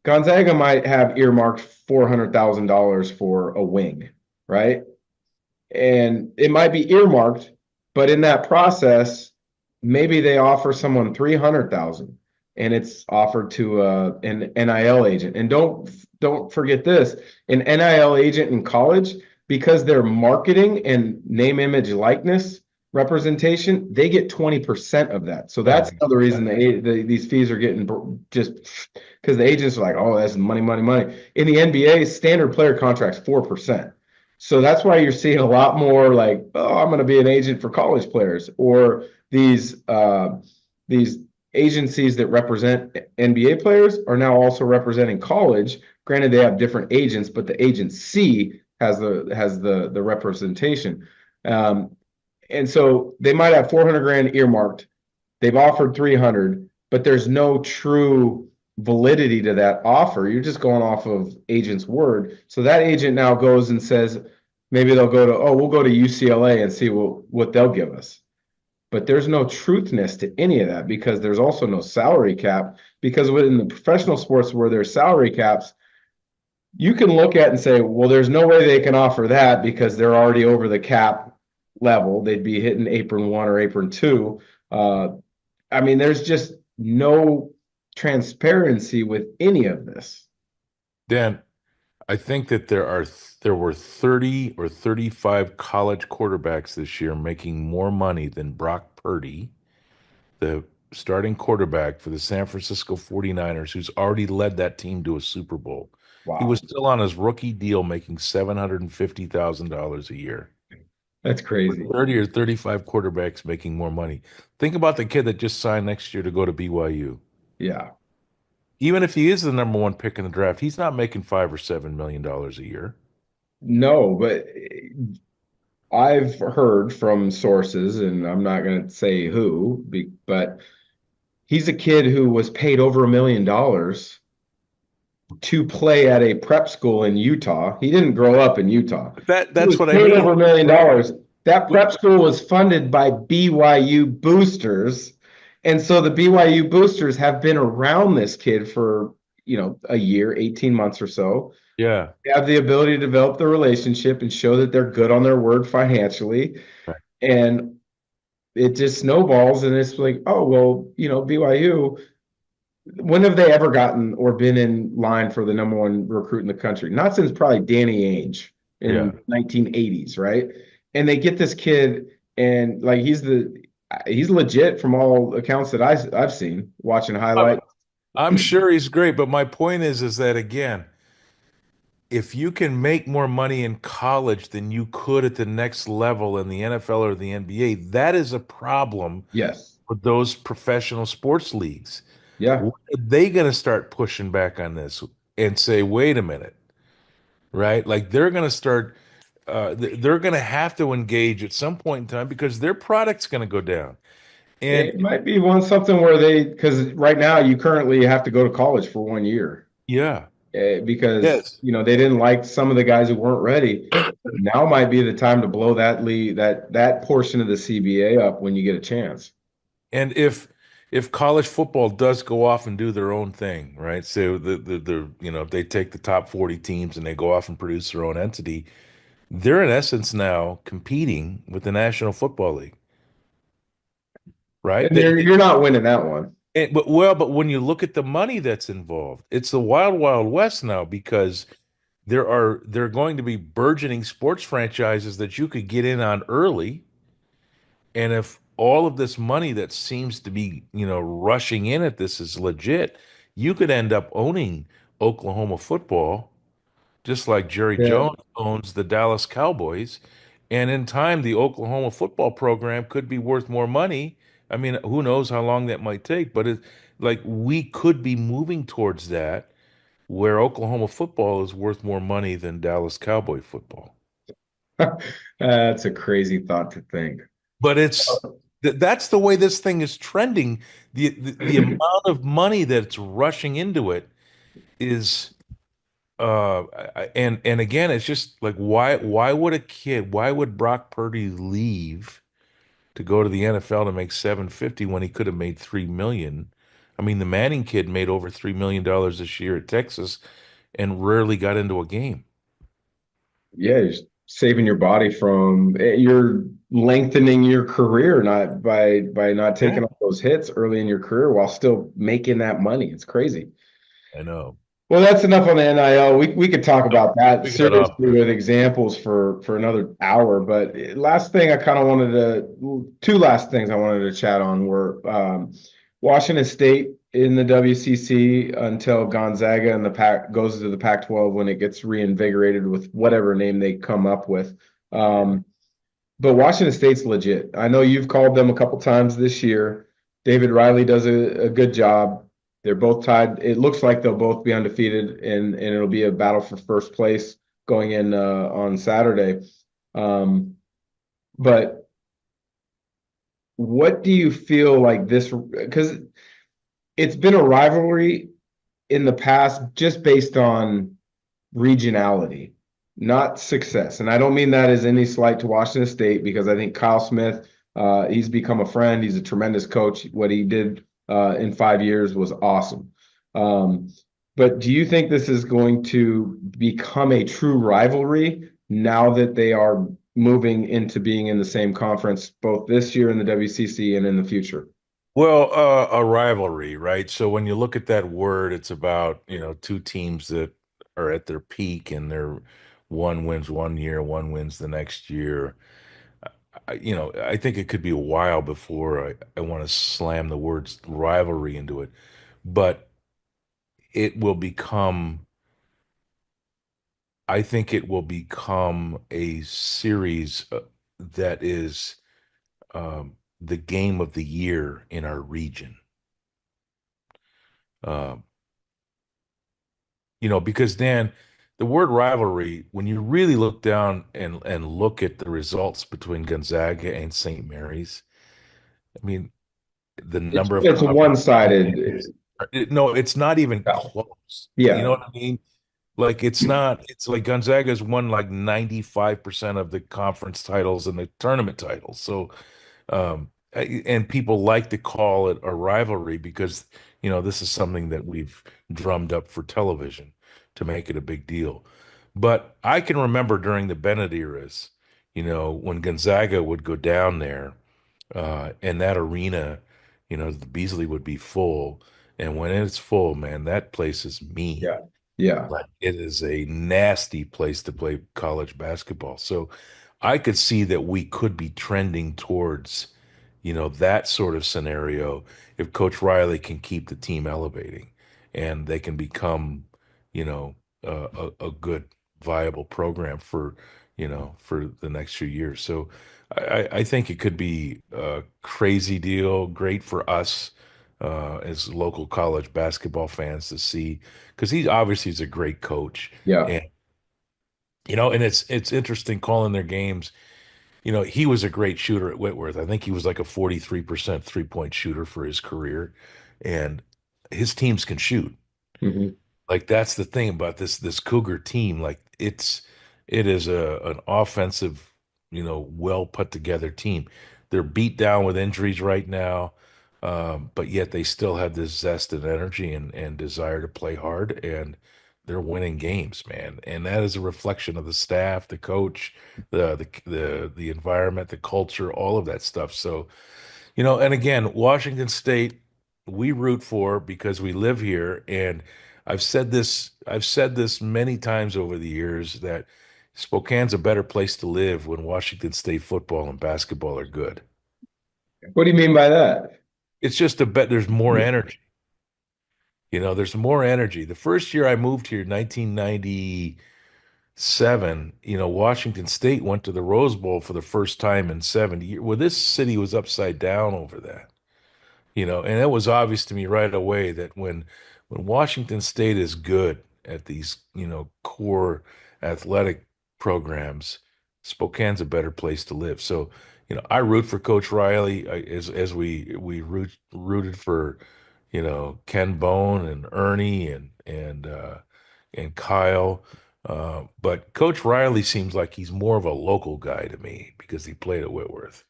Speaker 1: Gonzaga might have earmarked $400,000 for a wing, right? And it might be earmarked, but in that process, maybe they offer someone 300,000 and it's offered to an NIL agent. And don't forget this, an NIL agent in college, because they're marketing and name, image, likeness representation, they get 20% of that. So
Speaker 2: yeah,
Speaker 1: that's another reason these fees are getting just because the agents are like, oh, that's money, money, money. In the NBA, standard player contracts 4%. So that's why you're seeing a lot more like, oh, I'm going to be an agent for college players, or these agencies that represent NBA players are now also representing college. Granted, they have different agents, but the agency has the representation. And so they might have 400 grand earmarked. They've offered 300, but there's no true validity to that offer. You're just going off of agent's word. So that agent now goes and says, maybe they'll go to, oh, we'll go to UCLA and see what they'll give us. But there's no truthness to any of that because there's also no salary cap. Because within the professional sports where there's salary caps, you can look at and say, well, there's no way they can offer that because they're already over the cap level. They'd be hitting apron one or apron two. I mean, there's just no transparency with any of this.
Speaker 2: Dan, I think that there were 30 or 35 college quarterbacks this year making more money than Brock Purdy, the starting quarterback for the San Francisco 49ers, who's already led that team to a Super Bowl. He was
Speaker 1: Wow,
Speaker 2: still on his rookie deal making $750,000 a year.
Speaker 1: that's crazy.
Speaker 2: 30 or 35 quarterbacks making more money. Think about the kid that just signed next year to go to BYU.
Speaker 1: Yeah.
Speaker 2: Even if he is the number one pick in the draft, he's not making $5 or $7 million a year.
Speaker 1: No, but I've heard from sources, and I'm not going to say who, but he's a kid who was paid over $1 million to play at a prep school in Utah. He didn't grow up in Utah. He
Speaker 2: That's
Speaker 1: was
Speaker 2: what I
Speaker 1: paid
Speaker 2: mean.
Speaker 1: over $1 million. That
Speaker 2: We-
Speaker 1: prep school was funded by BYU boosters. And so the BYU boosters have been around this kid for, a year, 18 months or so.
Speaker 2: Yeah.
Speaker 1: They have the ability to develop the relationship and show that they're good on their word financially.
Speaker 2: Right.
Speaker 1: And it just snowballs. And it's like, oh, well, BYU, when have they ever gotten or been in line for the number one recruit in the country? Not since probably Danny Ainge in
Speaker 2: Yeah.
Speaker 1: 1980s, right? And they get this kid, and like he's legit from all accounts that I've seen watching highlights.
Speaker 2: I'm sure he's great, but my point is that again, if you can make more money in college than you could at the next level in the NFL or the NBA, that is a problem
Speaker 1: Yes.
Speaker 2: for those professional sports leagues.
Speaker 1: Yeah.
Speaker 2: When are they going to start pushing back on this and say, wait a minute, right? Like they're going to start, they're going to have to engage at some point in time because their product's going to go down. And
Speaker 1: It might be something where because right now you currently have to go to college for 1 year.
Speaker 2: yeah,
Speaker 1: Because
Speaker 2: yes.
Speaker 1: they didn't like some of the guys who weren't ready. Now might be the time to blow that league, that portion of the CBA up when you get a chance.
Speaker 2: And if college football does go off and do their own thing, right? So if they take the top 40 teams and they go off and produce their own entity, they're in essence now competing with the National Football League, right?
Speaker 1: And you're not winning that one.
Speaker 2: But when you look at the money that's involved, it's the wild, wild west now because there are going to be burgeoning sports franchises that you could get in on early. And if all of this money that seems to be, rushing in at this is legit, you could end up owning Oklahoma football, just like Jerry
Speaker 1: Yeah.
Speaker 2: Jones owns the Dallas Cowboys. And in time, the Oklahoma football program could be worth more money. I mean, who knows how long that might take, but like we could be moving towards that where Oklahoma football is worth more money than Dallas Cowboy football.
Speaker 1: That's a crazy thought to think.
Speaker 2: But that's the way this thing is trending. The amount of money that's rushing into it is and again, it's just like why would Brock Purdy leave to go to the NFL to make 750 when he could have made 3 million? I mean, the Manning kid made over $3 million this year at Texas and rarely got into a game.
Speaker 1: Yeah, you're saving your body from you're lengthening your career not by not taking
Speaker 2: Yeah.
Speaker 1: all those hits early in your career while still making that money. It's crazy.
Speaker 2: I know.
Speaker 1: Well, that's enough on the NIL. We could talk about that
Speaker 2: We got off.
Speaker 1: seriously with examples for another hour. But last thing I kind of wanted two last things I wanted to chat on were Washington State in the WCC until Gonzaga and the Pac goes to the Pac-12 when it gets reinvigorated with whatever name they come up with. But Washington State's legit. I know you've called them a couple times this year. David Riley does a good job. They're both tied. It looks like they'll both be undefeated, and it'll be a battle for first place going in on Saturday. But what do you feel like this? Because it's been a rivalry in the past just based on regionality, not success. And I don't mean that as any slight to Washington State because I think Kyle Smith, he's become a friend. He's a tremendous coach. What he did in 5 years was awesome. But do you think this is going to become a true rivalry now that they are moving into being in the same conference both this year in the WCC and in the future?
Speaker 2: Well, a rivalry, right? So when you look at that word, it's about, two teams that are at their peak and one wins one year, one wins the next year. I think it could be a while before I want to slam the words rivalry into it, but it will become, I think it will become a series that is the game of the year in our region. Um, because Dan, the word rivalry, when you really look down and look at the results between Gonzaga and St. Mary's, I mean, the number of
Speaker 1: It's a
Speaker 2: conference
Speaker 1: one-sided.
Speaker 2: no, it's not even
Speaker 1: No.
Speaker 2: close. You know
Speaker 1: Yeah.
Speaker 2: what I mean? Like it's like Gonzaga's won like 95% of the conference titles and the tournament titles. So and people like to call it a rivalry because, this is something that we've drummed up for television to make it a big deal. But I can remember during the Bennett eras, when Gonzaga would go down there, and that arena, the Beasley would be full. And when it's full, man, that place is mean.
Speaker 1: Yeah. Yeah.
Speaker 2: Like it is a nasty place to play college basketball. So I could see that we could be trending towards, that sort of scenario if Coach Riley can keep the team elevating and they can become, you know, a good viable program for the next few years. So I think it could be a crazy deal, great for us as local college basketball fans to see, because he obviously is a great coach,
Speaker 1: Yeah.
Speaker 2: and and it's interesting calling their games. He was a great shooter at Whitworth. I think he was like a 43% three-point shooter for his career, and his teams can shoot.
Speaker 1: Mhm.
Speaker 2: Like that's the thing about this Cougar team. Like it is an offensive, well put together team. They're beat down with injuries right now, but yet they still have this zest and energy and desire to play hard, and they're winning games, man. And that is a reflection of the staff, the coach, the environment, the culture, all of that stuff. So and again, Washington State, we root for because we live here. And I've said this many times over the years that Spokane's a better place to live when Washington State football and basketball are good.
Speaker 1: What do you mean by that?
Speaker 2: It's just a bet there's more energy. There's more energy. The first year I moved here, 1997, Washington State went to the Rose Bowl for the first time in 70 years. Well, this city was upside down over that. And it was obvious to me right away that when Washington State is good at these, core athletic programs, Spokane's a better place to live. So, I root for Coach Riley as we rooted for, Ken Bone and Ernie and Kyle. But Coach Riley seems like he's more of a local guy to me because he played at Whitworth,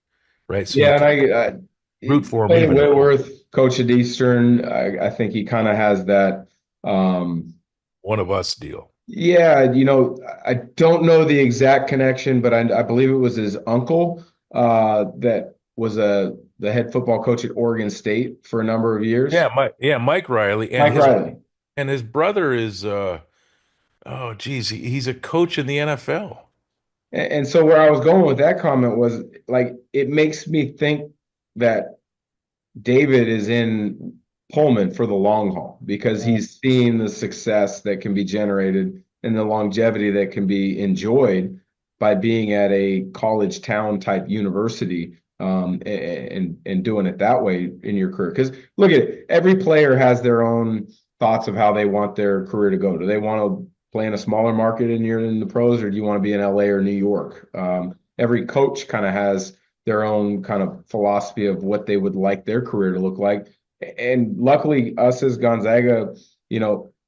Speaker 2: right? So you
Speaker 1: Yeah, and
Speaker 2: can
Speaker 1: he
Speaker 2: root for him
Speaker 1: played at
Speaker 2: even more.
Speaker 1: Whitworth, coach at Eastern. I think he kind of has that.
Speaker 2: One of us deal.
Speaker 1: Yeah, I don't know the exact connection, but I believe it was his uncle that was the head football coach at Oregon State for a number of years.
Speaker 2: Mike Riley and
Speaker 1: Mike Riley.
Speaker 2: his brother is oh geez, he's a coach in the NFL.
Speaker 1: And so where I was going with that comment was like it makes me think that David is in Pullman for the long haul because he's seen the success that can be generated and the longevity that can be enjoyed by being at a college town type university, and doing it that way in your career. Because look at it, every player has their own thoughts of how they want their career to go. Do they want to play in a smaller market and you're in the pros, or do you want to be in LA or New York? Every coach kind of has their own kind of philosophy of what they would like their career to look like. And luckily, us as Gonzaga,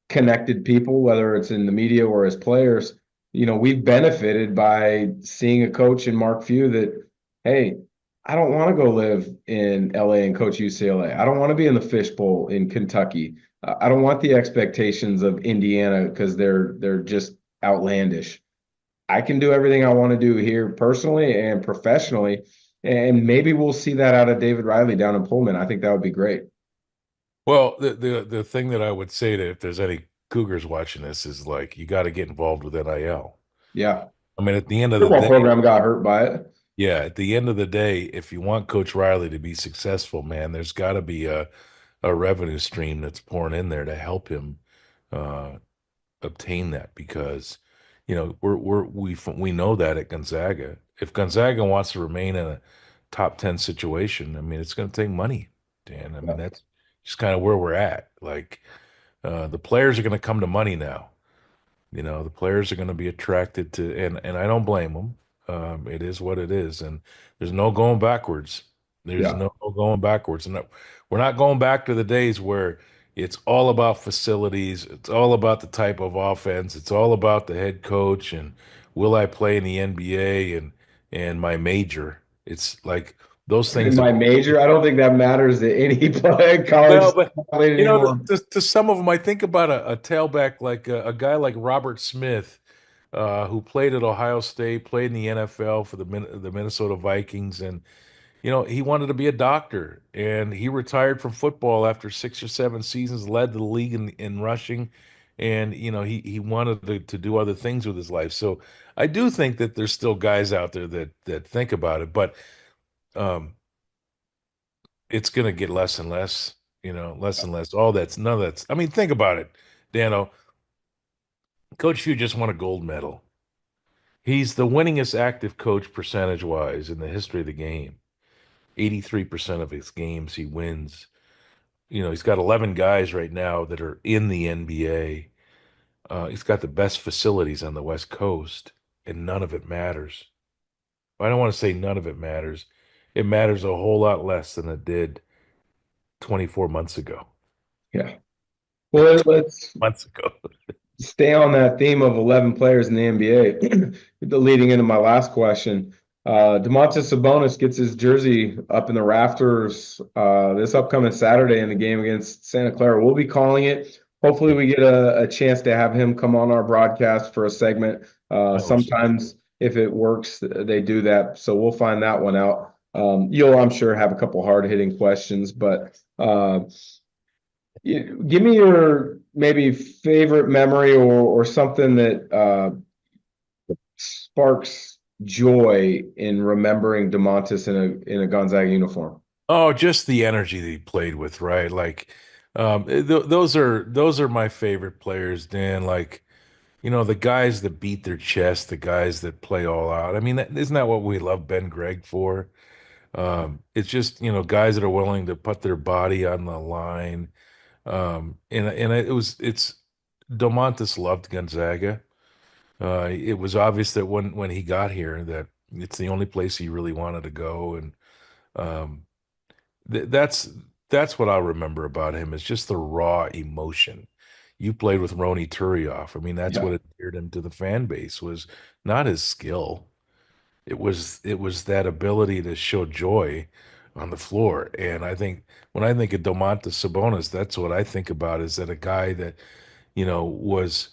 Speaker 1: connected people, whether it's in the media or as players, we've benefited by seeing a coach in Mark Few that, hey, I don't want to go live in LA and coach UCLA. I don't want to be in the fishbowl in Kentucky. I don't want the expectations of Indiana because they're just outlandish. I can do everything I want to do here personally and professionally. And maybe we'll see that out of David Riley down in Pullman. I think that would be great.
Speaker 2: Well, the thing that I would say to if there's any Cougars watching this is like you got to get involved with NIL.
Speaker 1: Yeah.
Speaker 2: I mean, at the end of the
Speaker 1: Football
Speaker 2: day,
Speaker 1: program got hurt by it.
Speaker 2: yeah, at the end of the day, if you want Coach Riley to be successful, man, there's got to be a revenue stream that's pouring in there to help him uh, obtain that because we know that at Gonzaga. If Gonzaga wants to remain in a top 10 situation, I mean, it's going to take money, Dan. I mean,
Speaker 1: Yeah.
Speaker 2: that's just kind of where we're at. Like the players are going to come to money now. The players are going to be attracted to, and I don't blame them. It is what it is, and there's no going backwards. There's
Speaker 1: Yeah.
Speaker 2: no going backwards, and we're not going back to the days where it's all about facilities. It's all about the type of offense. It's all about the head coach and will I play in the NBA and my major. It's like those
Speaker 1: In
Speaker 2: things have
Speaker 1: my major, I don't think that matters to any college
Speaker 2: well, but
Speaker 1: athlete anymore.
Speaker 2: to some of them, I think about a tailback like a guy like Robert Smith, who played at Ohio State, played in the NFL for the Minnesota Vikings, and he wanted to be a doctor, and he retired from football after 6 or 7 seasons, led the league in rushing, and he wanted to do other things with his life. So I do think that there's still guys out there that think about it, but um, it's going to get less and less, less and less. None of that's, I mean, think about it, Dano. Coach Hugh just won a gold medal. He's the winningest active coach percentage wise in the history of the game. 83% of his games he wins. He's got 11 guys right now that are in the NBA. He's got the best facilities on the West Coast, and none of it matters. I don't want to say none of it matters. It matters a whole lot less than it did 24 months ago.
Speaker 1: Yeah. Well, let's
Speaker 2: Months ago.
Speaker 1: stay on that theme of 11 players in the NBA. Leading into my last question, Domantas Sabonis gets his jersey up in the rafters this upcoming Saturday in the game against Santa Clara. We'll be calling it. Hopefully, we get a chance to have him come on our broadcast for a segment. Sometimes, if it works, they do that. So we'll find that one out. You'll, I'm sure, have a couple hard-hitting questions, but give me your maybe favorite memory or something that sparks joy in remembering Domantas in a Gonzaga uniform.
Speaker 2: Oh, just the energy that he played with, right? Like, those are my favorite players, Dan. Like, the guys that beat their chest, the guys that play all out. I mean, isn't that what we love Ben Gregg for? It's just, guys that are willing to put their body on the line. And it's Domantas loved Gonzaga. It was obvious that when he got here that it's the only place he really wanted to go, and um, that's what I'll remember about him is just the raw emotion. You played with Roni Turioff. I mean, that's
Speaker 1: Yeah.
Speaker 2: what endeared him to the fan base was not his skill. It was that ability to show joy on the floor. And I think when I think of Domantas Sabonis, that's what I think about is that a guy that, was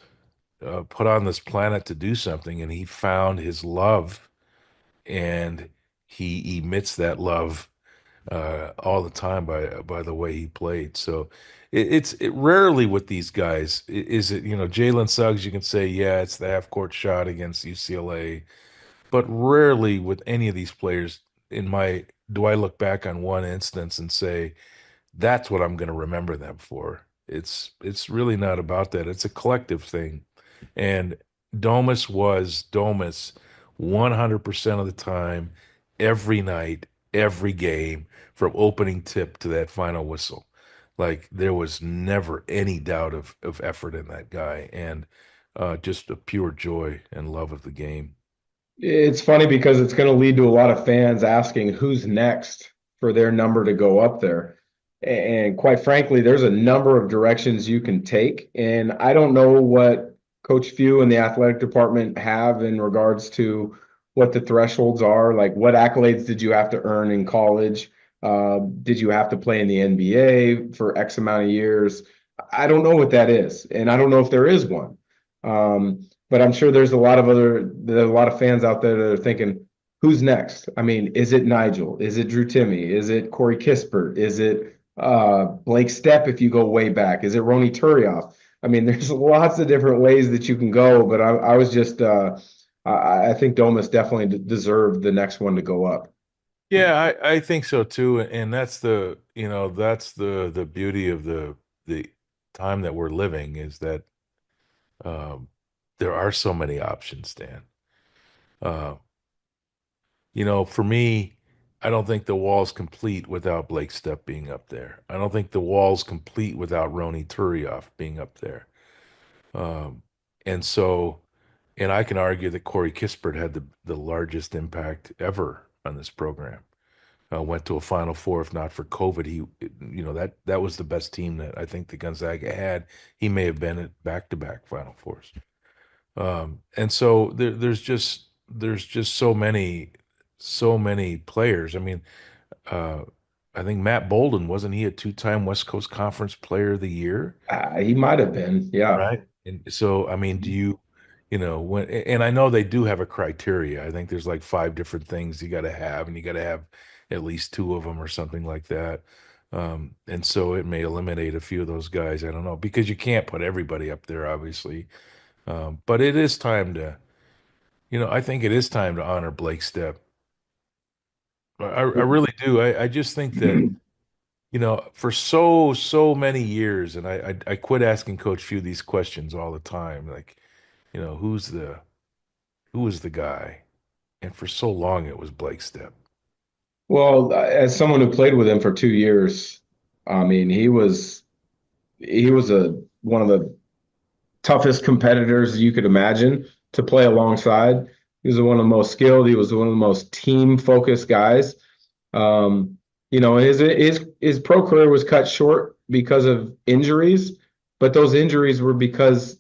Speaker 2: put on this planet to do something and he found his love and he emits that love all the time by the way he played. So it rarely with these guys is it Jalen Suggs. You can say yeah, it's the half court shot against UCLA, but rarely with any of these players. Do I look back on one instance and say that's what I'm going to remember them for? It's really not about that. It's a collective thing, and Domus was Domus 100% of the time, every night, every game, from opening tip to that final whistle. Like there was never any doubt of effort in that guy, and just a pure joy and love of the game.
Speaker 1: It's funny because it's going to lead to a lot of fans asking who's next for their number to go up there. And quite frankly, there's a number of directions you can take. And I don't know what Coach Few and the athletic department have in regards to what the thresholds are. Like, what accolades did you have to earn in college? Did you have to play in the NBA for X amount of years? I don't know what that is. And I don't know if there is one. but I'm sure there's a lot of fans out there that are thinking, who's next? I mean, is it Nigel? Is it Drew Timmy? Is it Corey Kispert? Is it Blake Stepp if you go way back? Is it Roni Turioff? I mean, there's lots of different ways that you can go, but I was just I think Domus definitely deserved the next one to go up.
Speaker 2: Yeah, I think so too, and that's that's the beauty of the time that we're living is that um, there are so many options, Dan. Uh, for me, I don't think the wall's complete without Blake Stepp being up there. I don't think the wall's complete without Roni Turioff being up there. Um, and so, and I can argue that Corey Kispert had the largest impact ever on this program. Went to a Final Four. If not for COVID, that was the best team that I think the Gonzaga had. He may have been at back-to-back Final Fours. And so there's just so many players. I mean, uh, I think Matt Bolden, wasn't he a two-time West Coast Conference Player of the Year?
Speaker 1: He might have been, yeah.
Speaker 2: Right. And so, I mean, when, and I know they do have a criteria. I think there's like five different things you got to have, and you got to have at least two of them or something like that. And so it may eliminate a few of those guys. I don't know, because you can't put everybody up there, obviously. But it is time I think it is time to honor Blake Stepp. I really do. I just think that, for so many years, and I quit asking Coach Few these questions all the time, like, who is the guy? And for so long, it was Blake Stepp.
Speaker 1: Well, as someone who played with him for 2 years, I mean, he was a one of the toughest competitors you could imagine to play alongside. He was one of the most skilled. He was one of the most team focused guys. His pro career was cut short because of injuries, but those injuries were because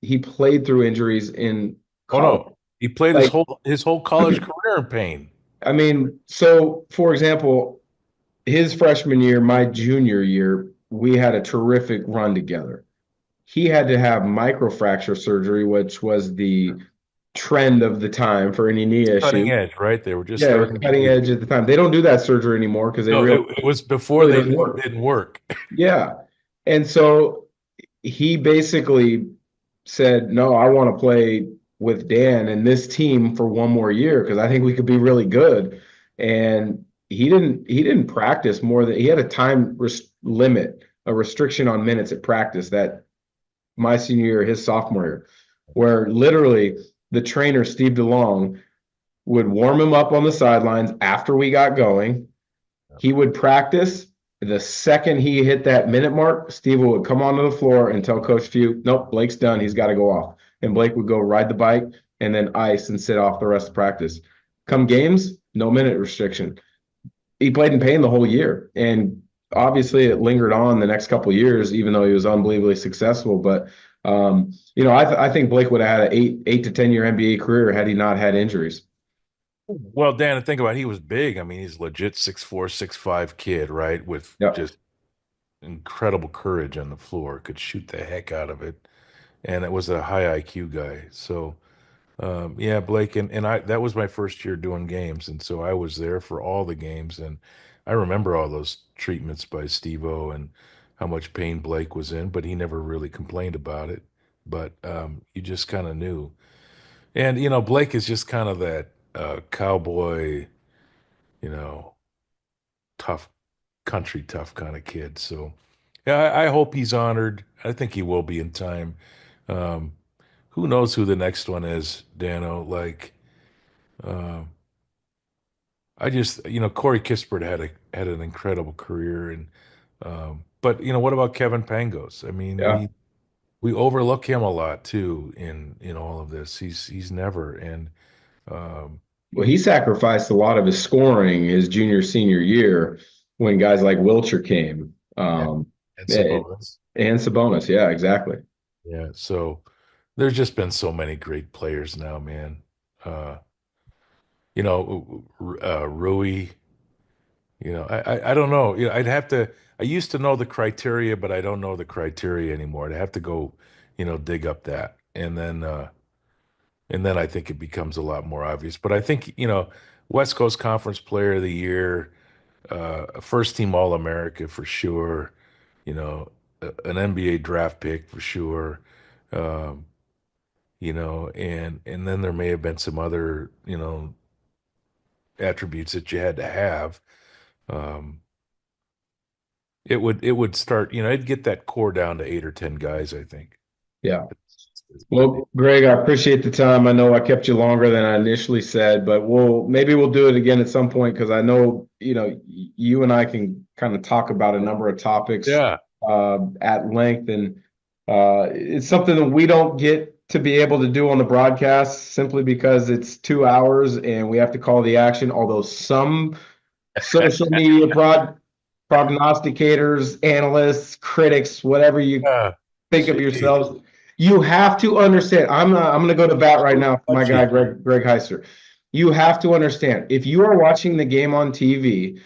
Speaker 1: he played through injuries in
Speaker 2: Oh
Speaker 1: college.
Speaker 2: no, he played his
Speaker 1: Like,
Speaker 2: whole college career in pain.
Speaker 1: I mean, so for example, his freshman year, my junior year, we had a terrific run together. He had to have microfracture surgery, which was the trend of the time for any knee
Speaker 2: Cutting
Speaker 1: issue.
Speaker 2: edge, right? They were just
Speaker 1: Yeah, it was
Speaker 2: starting to
Speaker 1: cutting
Speaker 2: use
Speaker 1: edge
Speaker 2: it.
Speaker 1: at the time. They don't do that surgery anymore because they
Speaker 2: No,
Speaker 1: realize
Speaker 2: it was
Speaker 1: it
Speaker 2: before
Speaker 1: really
Speaker 2: they
Speaker 1: doesn't
Speaker 2: knew it
Speaker 1: work.
Speaker 2: didn't work.
Speaker 1: Yeah. And so he basically said, no, I want to play with Dan and this team for one more year because I think we could be really good. And he didn't practice more than he had a time limit, a restriction on minutes at practice that my senior year, his sophomore year, where literally the trainer, Steve DeLong, would warm him up on the sidelines after we got going. He would practice. The second he hit that minute mark, Steve would come onto the floor and tell Coach Few, nope, Blake's done. He's got to go off. And Blake would go ride the bike and then ice and sit off the rest of practice. Come games, no minute restriction. He played in pain the whole year. And obviously it lingered on the next couple of years, even though he was unbelievably successful. But I think Blake would have had an 8 to 10 year NBA career had he not had injuries.
Speaker 2: Well, Dan, think about it, he was big. I mean, he's legit 6'4", 6'5" kid, right? With
Speaker 1: Yep.
Speaker 2: just incredible courage on the floor, could shoot the heck out of it. And it was a high IQ guy. So yeah, Blake, and I that was my first year doing games, and so I was there for all the games, and I remember all those treatments by Steve-O and how much pain Blake was in, but he never really complained about it. But you just kind of knew. And Blake is just kind of that cowboy, you know, tough country tough kind of kid. So yeah, I hope he's honored. I think he will be in time. Um, who knows who the next one is, Dano? Like, uh, I just, Corey Kispert had an incredible career, and but what about Kevin Pangos? I mean,
Speaker 1: Yeah.
Speaker 2: we overlook him a lot too in all of this. He's never and um,
Speaker 1: Well, he sacrificed a lot of his scoring his junior, senior year when guys like Wilcher came.
Speaker 2: and, and
Speaker 1: And
Speaker 2: Sabonis.
Speaker 1: Sabonis. Yeah, exactly.
Speaker 2: Yeah, so there's just been so many great players now, man. Uh, Rui. I don't know. I'd have to. I used to know the criteria, but I don't know the criteria anymore. I'd have to go, dig up that, and then And then I think it becomes a lot more obvious. But I think, West Coast Conference Player of the Year, first team All-America for sure, an NBA draft pick for sure. Um, and then there may have been some other, attributes that you had to have. Um, it would start, it'd get that core down to 8 or 10 guys, I think.
Speaker 1: Yeah. Well, Greg, I appreciate the time. I know I kept you longer than I initially said, but maybe we'll do it again at some point because I know, you and I can kind of talk about a number of topics
Speaker 2: Yeah.
Speaker 1: at length, and it's something that we don't get to be able to do on the broadcast simply because it's 2 hours and we have to call the action. Although some social media prognosticators, analysts, critics, whatever you
Speaker 2: Uh,
Speaker 1: think of
Speaker 2: Jeez.
Speaker 1: yourselves. You have to understand. I'm going to go to bat right now for my guy,
Speaker 2: Touchy.
Speaker 1: Greg Heister. You have to understand. If you are watching the game on TV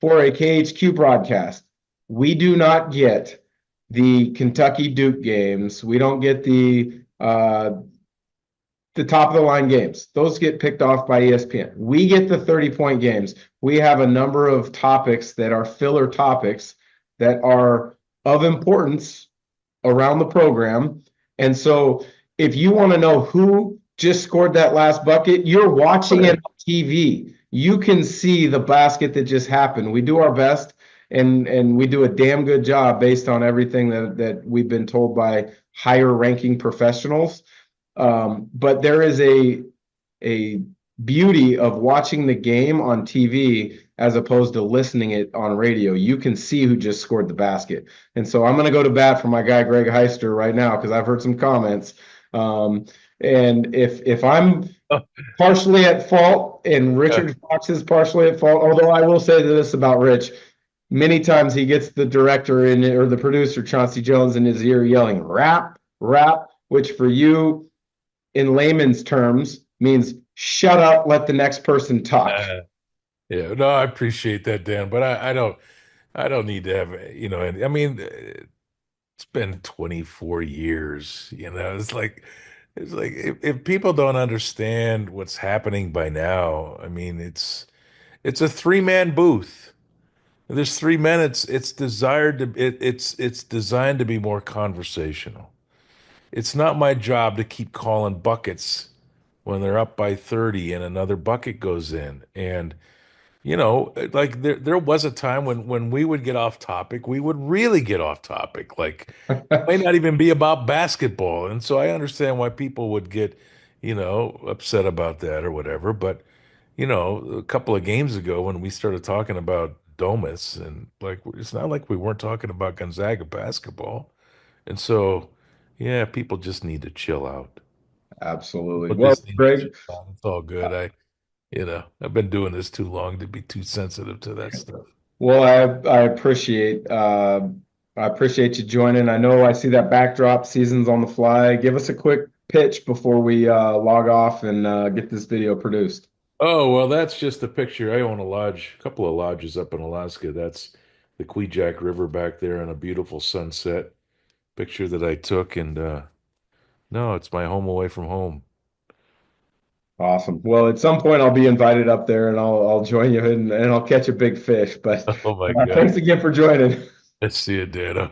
Speaker 1: for a KHQ broadcast, we do not get the Kentucky Duke games. We don't get the top of the line games. Those get picked off by ESPN. We get the 30-point games. We have a number of topics that are filler topics that are of importance around the program. And so if you want to know who just scored that last bucket, you're watching it on TV. You can see the basket that just happened. We do our best and we do a damn good job based on everything that we've been told by higher ranking professionals. But there is a beauty of watching the game on TV as opposed to listening it on radio. You can see who just scored the basket. And so I'm going to go to bat for my guy, Greg Heister, right now, because I've heard some comments. And if I'm partially at fault and Richard Fox is partially at fault, although I will say this about Rich, many times he gets the director or the producer, Chauncey Jones, in his ear yelling, rap, which for you, in layman's terms, means shut up, let the next person talk.
Speaker 2: Yeah, no, I appreciate that, Dan, but I don't need to have, I mean, it's been 24 years, it's like if people don't understand what's happening by now, I mean, it's a three-man booth. There's 3 men. It's desired to it's designed to be more conversational. It's not my job to keep calling buckets when they're up by 30 and another bucket goes in. And like there was a time when we would get off topic, we would really get off topic. Like it may not even be about basketball. And so I understand why people would get, upset about that or whatever. But, a couple of games ago when we started talking about Domus and like it's not like we weren't talking about Gonzaga basketball. And so yeah, people just need to chill out.
Speaker 1: Absolutely.
Speaker 2: People
Speaker 1: Well,
Speaker 2: just need to
Speaker 1: Greg,
Speaker 2: chill out. It's all good. I've been doing this too long to be too sensitive to that stuff.
Speaker 1: well, I appreciate you joining. I know I see that backdrop, seasons on the fly. Give us a quick pitch before we log off and get this video produced.
Speaker 2: Oh, well, that's just a picture. I own a couple of lodges up in Alaska. That's the Kvichak River back there and a beautiful sunset picture that I took. And no, it's my home away from home.
Speaker 1: Awesome. Well, at some point I'll be invited up there and I'll join you and I'll catch a big fish. But
Speaker 2: Oh my God.
Speaker 1: thanks again for joining.
Speaker 2: Let's see it, Dano.